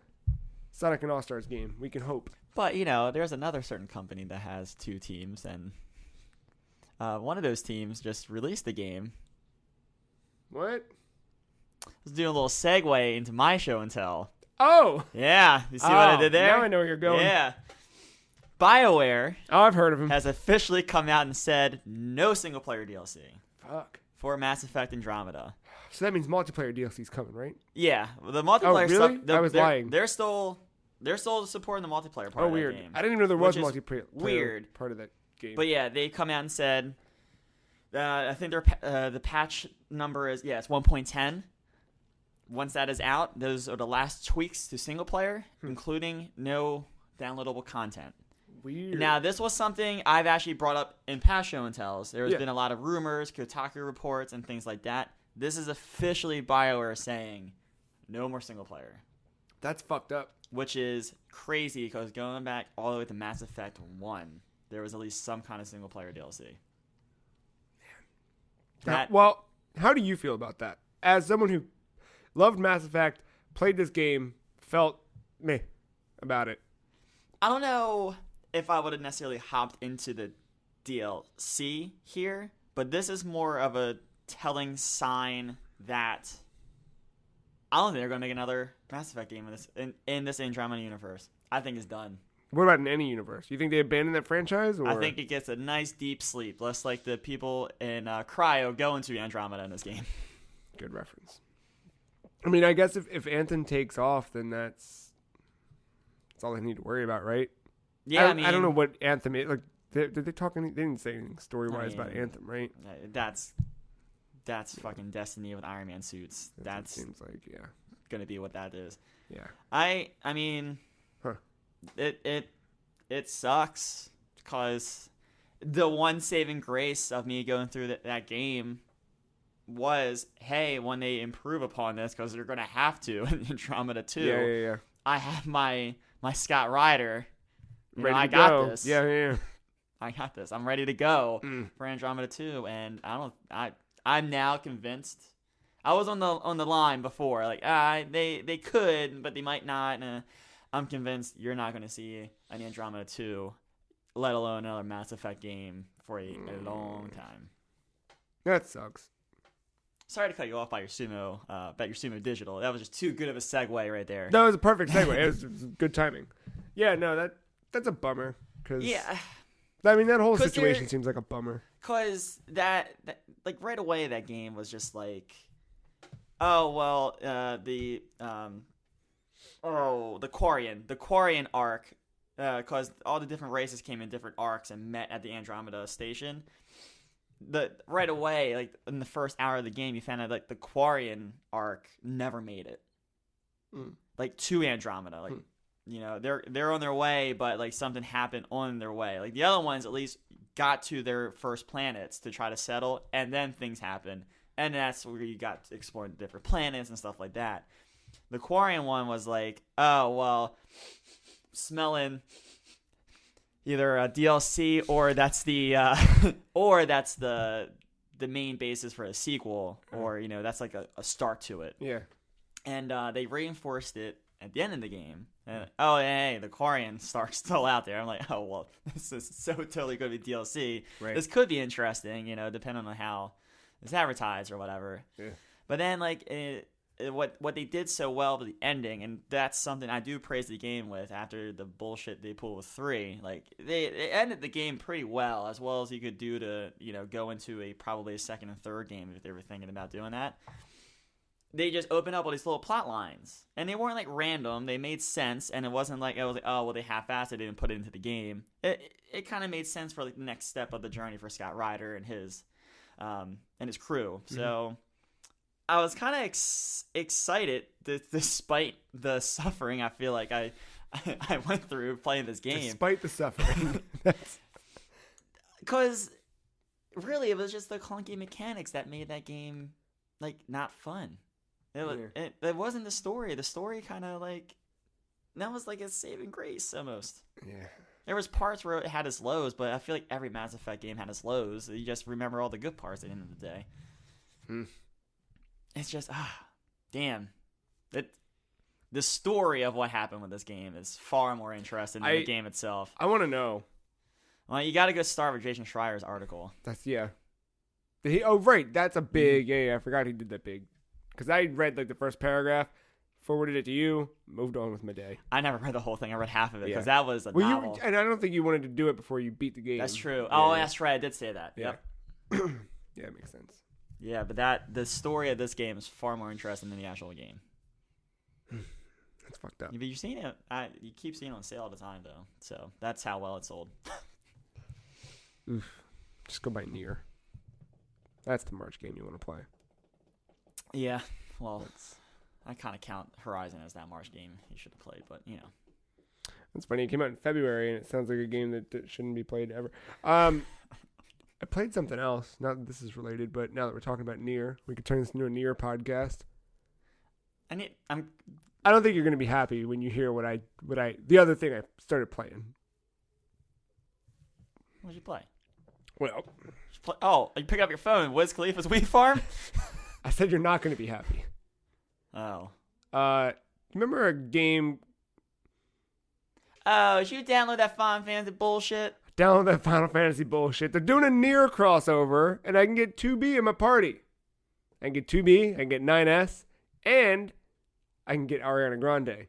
Sonic and All Stars game. We can hope. But, there's another certain company that has 2 teams, and one of those teams just released the game. What? Let's do a little segue into my show and tell. Oh! Yeah, you see what I did there? Now I know where you're going. Yeah. BioWare Oh, I've heard of him. has officially come out and said no single-player DLC Fuck. for Mass Effect Andromeda. So that means multiplayer DLC's coming, right? Yeah, the multiplayer really? stuff. I was lying. They're still supporting the multiplayer part Oh, of weird. that game. I didn't even know there was Which is multiplayer weird. part of that game. But yeah, they come out and said, I think the patch number is, it's 1.10. Once that is out, those are the last tweaks to single player, including no downloadable content. Weird. Now, this was something I've actually brought up in past show and tells. There has Yeah. been a lot of rumors, Kotaku reports, and things like that. This is officially BioWare saying no more single player, That's fucked up. which is crazy because going back all the way to Mass Effect 1, there was at least some kind of single player DLC. Well, how do you feel about that? As someone who loved Mass Effect, played this game, felt meh about it. I don't know if I would have necessarily hopped into the DLC here, but this is more of a telling sign that I don't think they're going to make another Mass Effect game in this Andromeda universe. I think it's done. What about in any universe? You think they abandoned that franchise? Or? I think it gets a nice deep sleep, less like the people in Cryo go into Andromeda in this game. Good reference. I mean, I guess if Anthem takes off, then that's all they need to worry about, right? Yeah, I don't know what Anthem is. Like, did they talk any? They didn't say anything story-wise about mean, Anthem, right? That's fucking Destiny with Iron Man suits. That's seems like, yeah. gonna be what that is. Yeah. I mean, Huh. It sucks because the one saving grace of me going through that game was, hey, when they improve upon this, because they're gonna have to in Andromeda 2. Yeah. I have my Scott Ryder. Ready to got go. this. Yeah. I got this. I'm ready to go for Andromeda 2, and I'm now convinced. I was on the line before, like they could, but they might not. I'm convinced you're not going to see an Andromeda 2, let alone another Mass Effect game for a long time. That sucks. Sorry to cut you off by your sumo digital. That was just too good of a segue right there. That was a perfect segue. It was good timing. Yeah, no, that's a bummer. Cause, Yeah. I mean, that whole situation seems like a bummer. Because that like right away that game was just like, oh well, the Quarian arc, because all the different races came in different arcs and met at the Andromeda station. Right away, like in the first hour of the game, you found out like the Quarian arc never made it, like to Andromeda. Like they're on their way, but like something happened on their way. Like the other ones at least got to their first planets to try to settle, and then things happen, and that's where you got to explore the different planets and stuff like that. The Quarian one was like, oh well, smelling either a DLC or that's the the main basis for a sequel, or that's like a start to it. Yeah. And they reinforced it at the end of the game. And, oh, hey, the Quarian star's still out there. I'm like, oh, well, this is so totally going to be DLC. Right. This could be interesting, depending on how it's advertised or whatever. Yeah. But then, like, what they did so well with the ending, and that's something I do praise the game with after the bullshit they pulled with 3. Like, they ended the game pretty well as you could do to, go into probably a second and third game if they were thinking about doing that. They just opened up all these little plot lines, and they weren't like random. They made sense, and it wasn't like oh well, they half-assed it, they didn't put it into the game. It kind of made sense for like the next step of the journey for Scott Ryder and his crew. Mm-hmm. So I was kind of excited despite the suffering I feel like I went through playing this game. Despite the suffering, because really it was just the clunky mechanics that made that game like not fun. It wasn't the story. The story kind of like that was like a saving grace almost. Yeah. There was parts where it had its lows, but I feel like every Mass Effect game had its lows. You just remember all the good parts at the end of the day. It's just damn. The story of what happened with this game is far more interesting than the game itself. I want to know. Well, you got to go start with Jason Schreier's article. That's right. That's a big. Yeah, I forgot he did that big. Because I read like the first paragraph, forwarded it to you, moved on with my day. I never read the whole thing. I read half of it because that was a novel. And I don't think you wanted to do it before you beat the game. That's true. Yeah, that's right. I did say that. Yeah. Yep. Yeah, it makes sense. Yeah, but the story of this game is far more interesting than the actual game. That's fucked up. But you've seen it. You keep seeing it on sale all the time, though. So that's how well it's sold. Oof. Just go buy Nier. That's the March game you want to play. Yeah, well, I kind of count Horizon as that March game you should have played, but It's funny. It came out in February, and it sounds like a game that shouldn't be played ever. I played something else. Not that this is related, but now that we're talking about Nier, we could turn this into a Nier podcast. I don't think you're going to be happy when you hear the other thing I started playing. What did you play? Well, you pick up your phone. Wiz Khalifa's Wheat Farm? I said you're not going to be happy. Oh. Remember a game? Oh, did you download that Final Fantasy bullshit? Download that Final Fantasy bullshit. They're doing a Nier crossover, and I can get 2B in my party. I can get 2B, I can get 9S, and I can get Ariana Grande.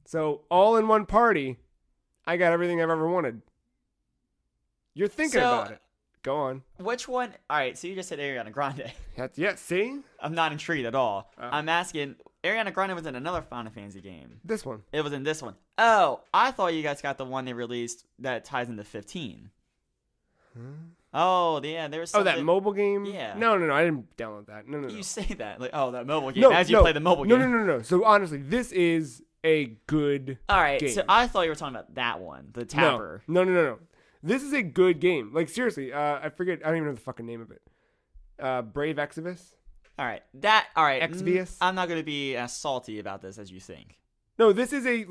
So, all in one party, I got everything I've ever wanted. You're thinking about it. Go on. Which one? All right, so you just said Ariana Grande. See? I'm not intrigued at all. I'm asking, Ariana Grande was in another Final Fantasy game. This one. It was in this one. Oh, I thought you guys got the one they released that ties into 15. Oh, yeah, there was something. Oh, that mobile game? Yeah. No, I didn't download that. No. You say that. Like, that mobile game. As you play the mobile game. No. So, honestly, this is a good game. So I thought you were talking about that one, the Tapper. No. This is a good game. Like, seriously, I forget. I don't even know the fucking name of it. Brave Exvius? All right. Exvius? I'm not going to be as salty about this as you think. No, this is a,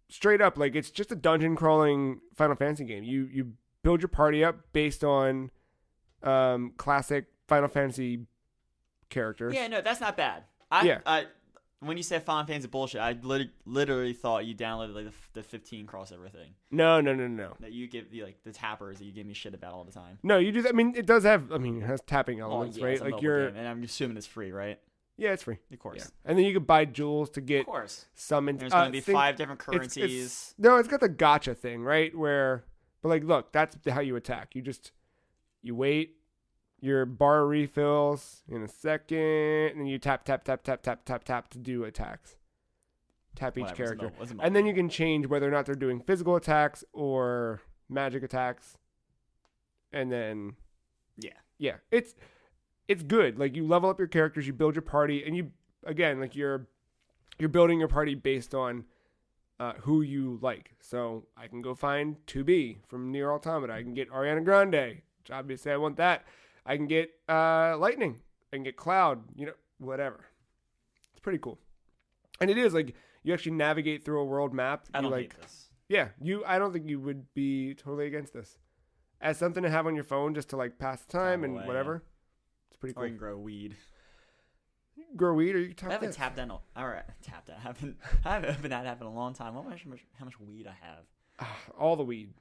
straight up, it's just a dungeon crawling Final Fantasy game. You build your party up based on classic Final Fantasy characters. Yeah, no, that's not bad. When you said Final Fantasy bullshit, I literally thought you downloaded the 15 crossover thing. No. That you give the tappers that you give me shit about all the time. No, you do that. I mean, it does have. It has tapping elements, right? It's a mobile game, and I'm assuming it's free, right? Yeah, it's free. Of course. Yeah. And then you can buy jewels to get. Of course. Some. There's going to be 5 different currencies. It's got the gacha thing, right? But look, that's how you attack. You wait. Your bar refills in a second, and then you tap to do attacks. Tap each character. And then you can change whether or not they're doing physical attacks or magic attacks. And then Yeah. It's good. You level up your characters, you build your party, and you're building your party based on who you like. So I can go find 2B from Nier Automata. I can get Ariana Grande, which obviously I want that. I can get Lightning. I can get Cloud. Whatever. It's pretty cool. And it is like you actually navigate through a world map. I don't hate this. Yeah, I don't think you would be totally against this. As something to have on your phone just to like pass the time and whatever. Yeah. It's pretty cool. Or you can grow weed. Grow weed, or you can tap I haven't this. tapped that. All right, tapped that. I haven't opened that app in a long time. How much weed I have? All the weed.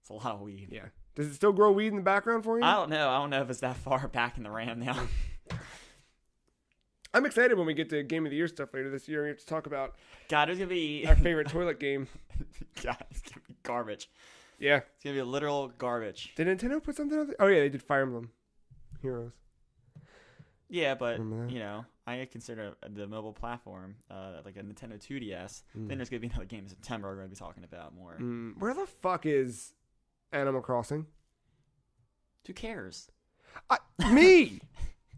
It's a lot of weed. Yeah. Does it still grow weed in the background for you? I don't know if it's that far back in the RAM now. I'm excited when we get to Game of the Year stuff later this year. We have to talk about God, it's gonna be our favorite toilet game. God, it's gonna be garbage. Yeah. It's gonna be literal garbage. Did Nintendo put something on there? Oh yeah, they did Fire Emblem Heroes. Yeah, but I consider the mobile platform like a Nintendo 2DS. Then there's gonna be another game in September we're gonna be talking about more. Where the fuck is Animal Crossing? Who cares? Me.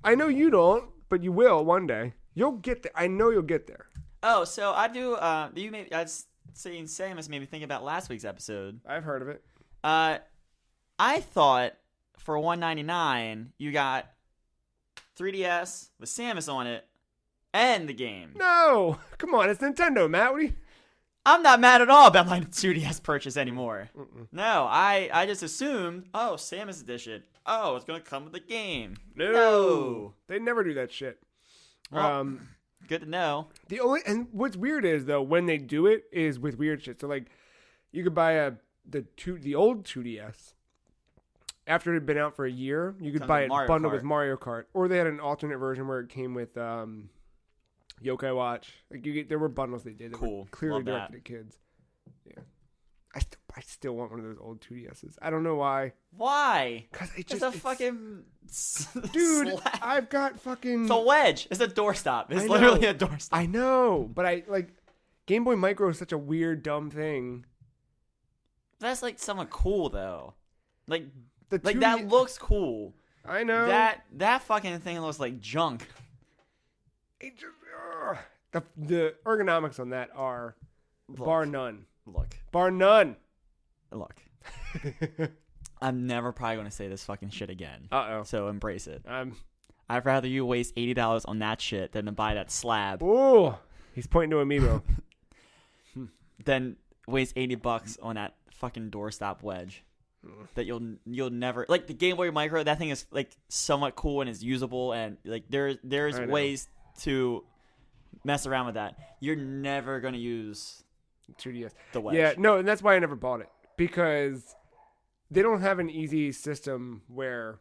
I know you don't, but you will one day. You'll get there. I know you'll get there. Oh, so I do. I was saying Samus made me think about last week's episode. I've heard of it. I thought for $199 you got 3DS with Samus on it and the game. No, come on, it's Nintendo, Matt. What are you? I'm not mad at all about my 2DS purchase anymore. No, I just assumed, Samus Edition. Oh, it's gonna come with the game. No. They never do that shit. Well, good to know. And what's weird is though when they do it is with weird shit. So like, you could buy the old 2DS. After it had been out for a year, you could buy it bundled with Mario Kart, or they had an alternate version where it came with Yokai Watch. Like there were bundles they did that were clearly directed at kids. Yeah, I still want one of those old 2DSs. I don't know why. Why? Because it's a fucking dude. slap. I've got fucking. It's a wedge. It's a doorstop. It's literally a doorstop. I know, but I like Game Boy Micro is such a weird, dumb thing. That's like somewhat cool though. Like the that looks cool. I know that fucking thing looks like junk. It just, the ergonomics on that are bar none. Bar none. Look. I'm never probably going to say this fucking shit again. Uh-oh. So embrace it. I'd rather you waste $80 on that shit than to buy that slab. Ooh. He's pointing to Amiibo. Then waste $80 on that fucking doorstop wedge. That you'll never like the Game Boy Micro. That thing is like somewhat cool and is usable, and like there's ways to mess around with that. You're never gonna use 2DS. The wedge. Yeah, no, and that's why I never bought it, because they don't have an easy system where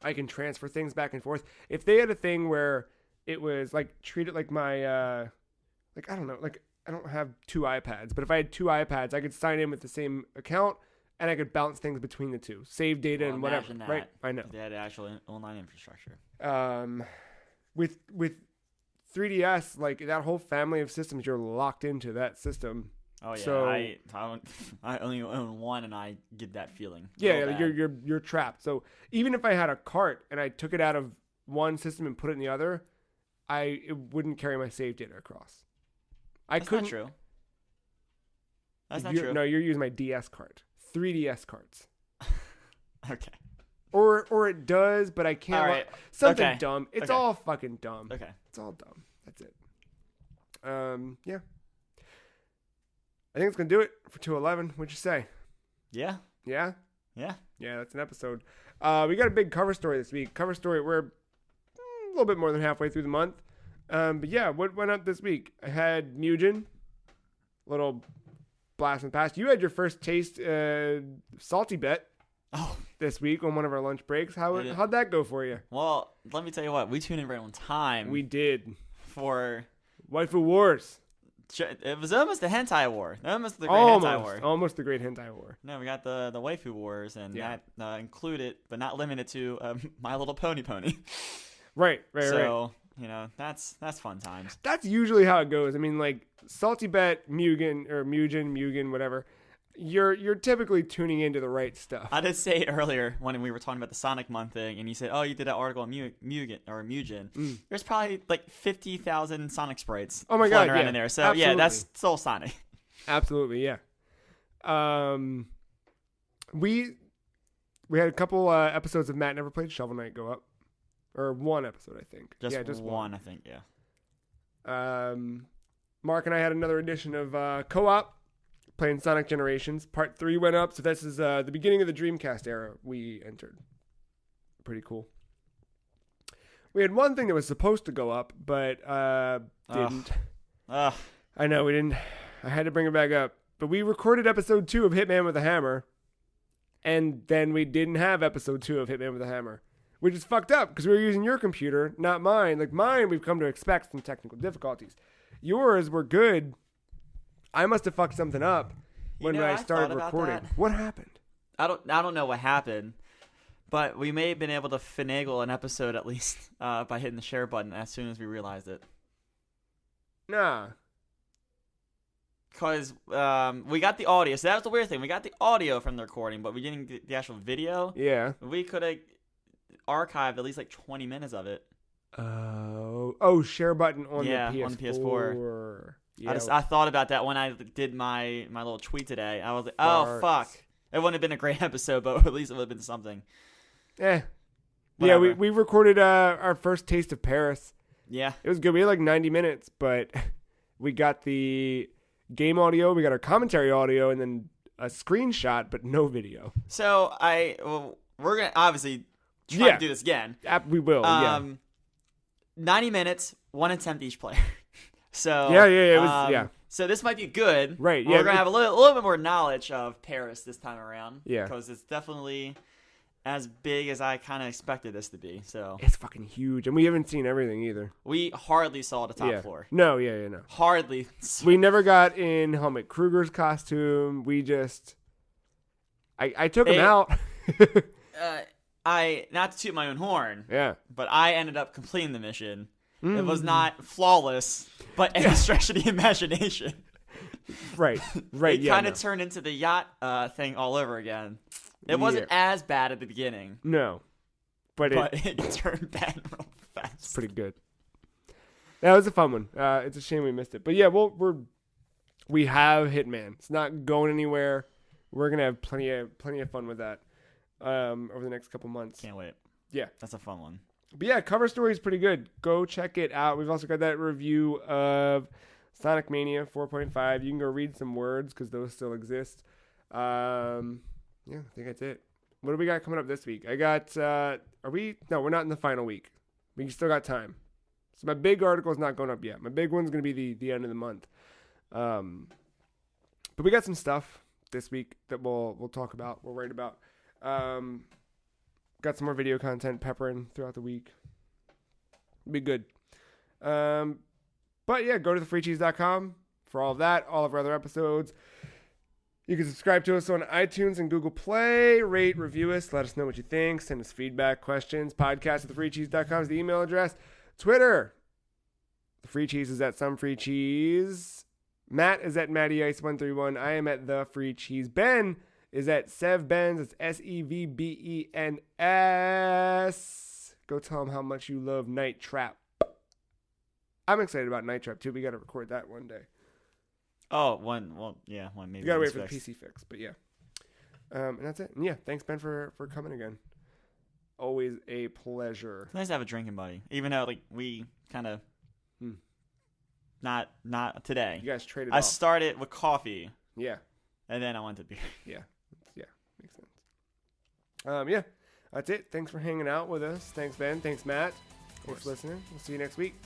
I can transfer things back and forth. If they had a thing where it was like treat it like my like I don't know, like I don't have 2 iPads, but if I had 2 iPads, I could sign in with the same account. And I could bounce things between the two, save data and whatever. That. Right? I know. They had actual online infrastructure. With 3DS, like that whole family of systems, you're locked into that system. Oh yeah. So, I only own one, and I get that feeling. Yeah, you're trapped. So even if I had a cart and I took it out of one system and put it in the other, it wouldn't carry my save data across. That's not true. That's not true. No, you're using my DS cart. 3DS carts. Okay. Or it does, but I can't. All right. Something dumb. It's all fucking dumb. Okay. It's all dumb. That's it. Yeah. I think it's gonna do it for 211. What'd you say? Yeah. Yeah. Yeah. Yeah. That's an episode. We got a big cover story this week. Cover story. We're a little bit more than halfway through the month. But yeah, what went up this week? I had Mugen. Little blast in the past. You had your first taste salty bet this week on one of our lunch breaks. How'd that go for you? Well, let me tell you what. We tuned in right on time. We did. For Waifu Wars. It was almost the hentai war. Almost the great hentai war. Almost the great hentai war. No, we got the Waifu Wars, and that included, but not limited to, My Little Pony Pony. Right. So, that's fun times. That's usually how it goes. I mean, like, salty bet, Mugen, whatever. You're typically tuning into the right stuff. I did say earlier when we were talking about the Sonic Month thing, and you said, you did that article on Mugen. There's probably like 50,000 Sonic sprites around in there. So, absolutely. Yeah, that's still Sonic. Absolutely, yeah. We had a couple episodes of Matt Never Played Shovel Knight go up. Or one episode, I think. Just one, I think, yeah. Mark and I had another edition of Co-op, playing Sonic Generations. Part 3 went up, so this is the beginning of the Dreamcast era we entered. Pretty cool. We had one thing that was supposed to go up, but didn't. I know, we didn't. I had to bring it back up. But we recorded episode 2 of Hitman with a Hammer, and then we didn't have episode 2 of Hitman with a Hammer, which is fucked up because we were using your computer, not mine. Like mine, we've come to expect some technical difficulties. Yours were good. I must have fucked something up when I started recording. What happened? I don't know what happened, but we may have been able to finagle an episode at least by hitting the share button as soon as we realized it. Nah. Because we got the audio. So that was the weird thing. We got the audio from the recording, but we didn't get the actual video. Yeah. We could have archived at least like 20 minutes of it. Share button on the PS4. On the PS4. Yeah. I thought about that when I did my little tweet today. I was like, oh, fuck. It wouldn't have been a great episode, but at least it would have been something. Whatever. Yeah, we recorded our first taste of Paris. Yeah. It was good. We had like 90 minutes, but we got the game audio, we got our commentary audio, and then a screenshot, but no video. So we're going to obviously try to do this again. We will, 90 minutes, 1 attempt each player. So it was, So this might be good. Right. We're gonna have a little bit more knowledge of Paris this time around. Yeah. Because it's definitely as big as I kind of expected this to be. So it's fucking huge, and we haven't seen everything either. We hardly saw the top floor. No. Hardly. We never got in Helmut Kruger's costume. We just, I took him out. Not to toot my own horn. Yeah. But I ended up completing the mission. It was not flawless, but any stretch of the imagination. Right. It kind of turned into the yacht thing all over again. It wasn't as bad at the beginning. No. But it turned bad real fast. It's pretty good. That was a fun one. It's a shame we missed it. But yeah, we have Hitman. It's not going anywhere. We're going to have plenty of fun with that over the next couple months. Can't wait. Yeah. That's a fun one. But yeah, cover story is pretty good. Go check it out. We've also got that review of Sonic Mania 4.5. You can go read some words because those still exist. I think that's it. What do we got coming up this week? I got, No, we're not in the final week. We still got time. So my big article is not going up yet. My big one's going to be the end of the month. But we got some stuff this week that we'll talk about. We'll write about. Got some more video content peppering throughout the week. Be good. But yeah, go to thefreecheese.com for all of that, all of our other episodes. You can subscribe to us on iTunes and Google Play. Rate, review us. Let us know what you think. Send us feedback, questions. Podcast@thefreecheese.com is the email address. Twitter. The Free Cheese is at Some Free Cheese. Matt is at MattyIce131. I am at The Free Cheese. Ben is at SevBens. It's SevBens. Go tell him how much you love Night Trap. I'm excited about Night Trap too. We got to record that one day. Oh, one maybe. You gotta wait for the PC fix, but yeah. And that's it. And yeah, thanks Ben for coming again. Always a pleasure. It's nice to have a drinking buddy, even though we kind of not today. You guys traded. I started with coffee. Yeah. And then I went to beer. Yeah, makes sense. Yeah, that's it. Thanks for hanging out with us. Thanks Ben. Thanks Matt. Thanks for listening. We'll see you next week.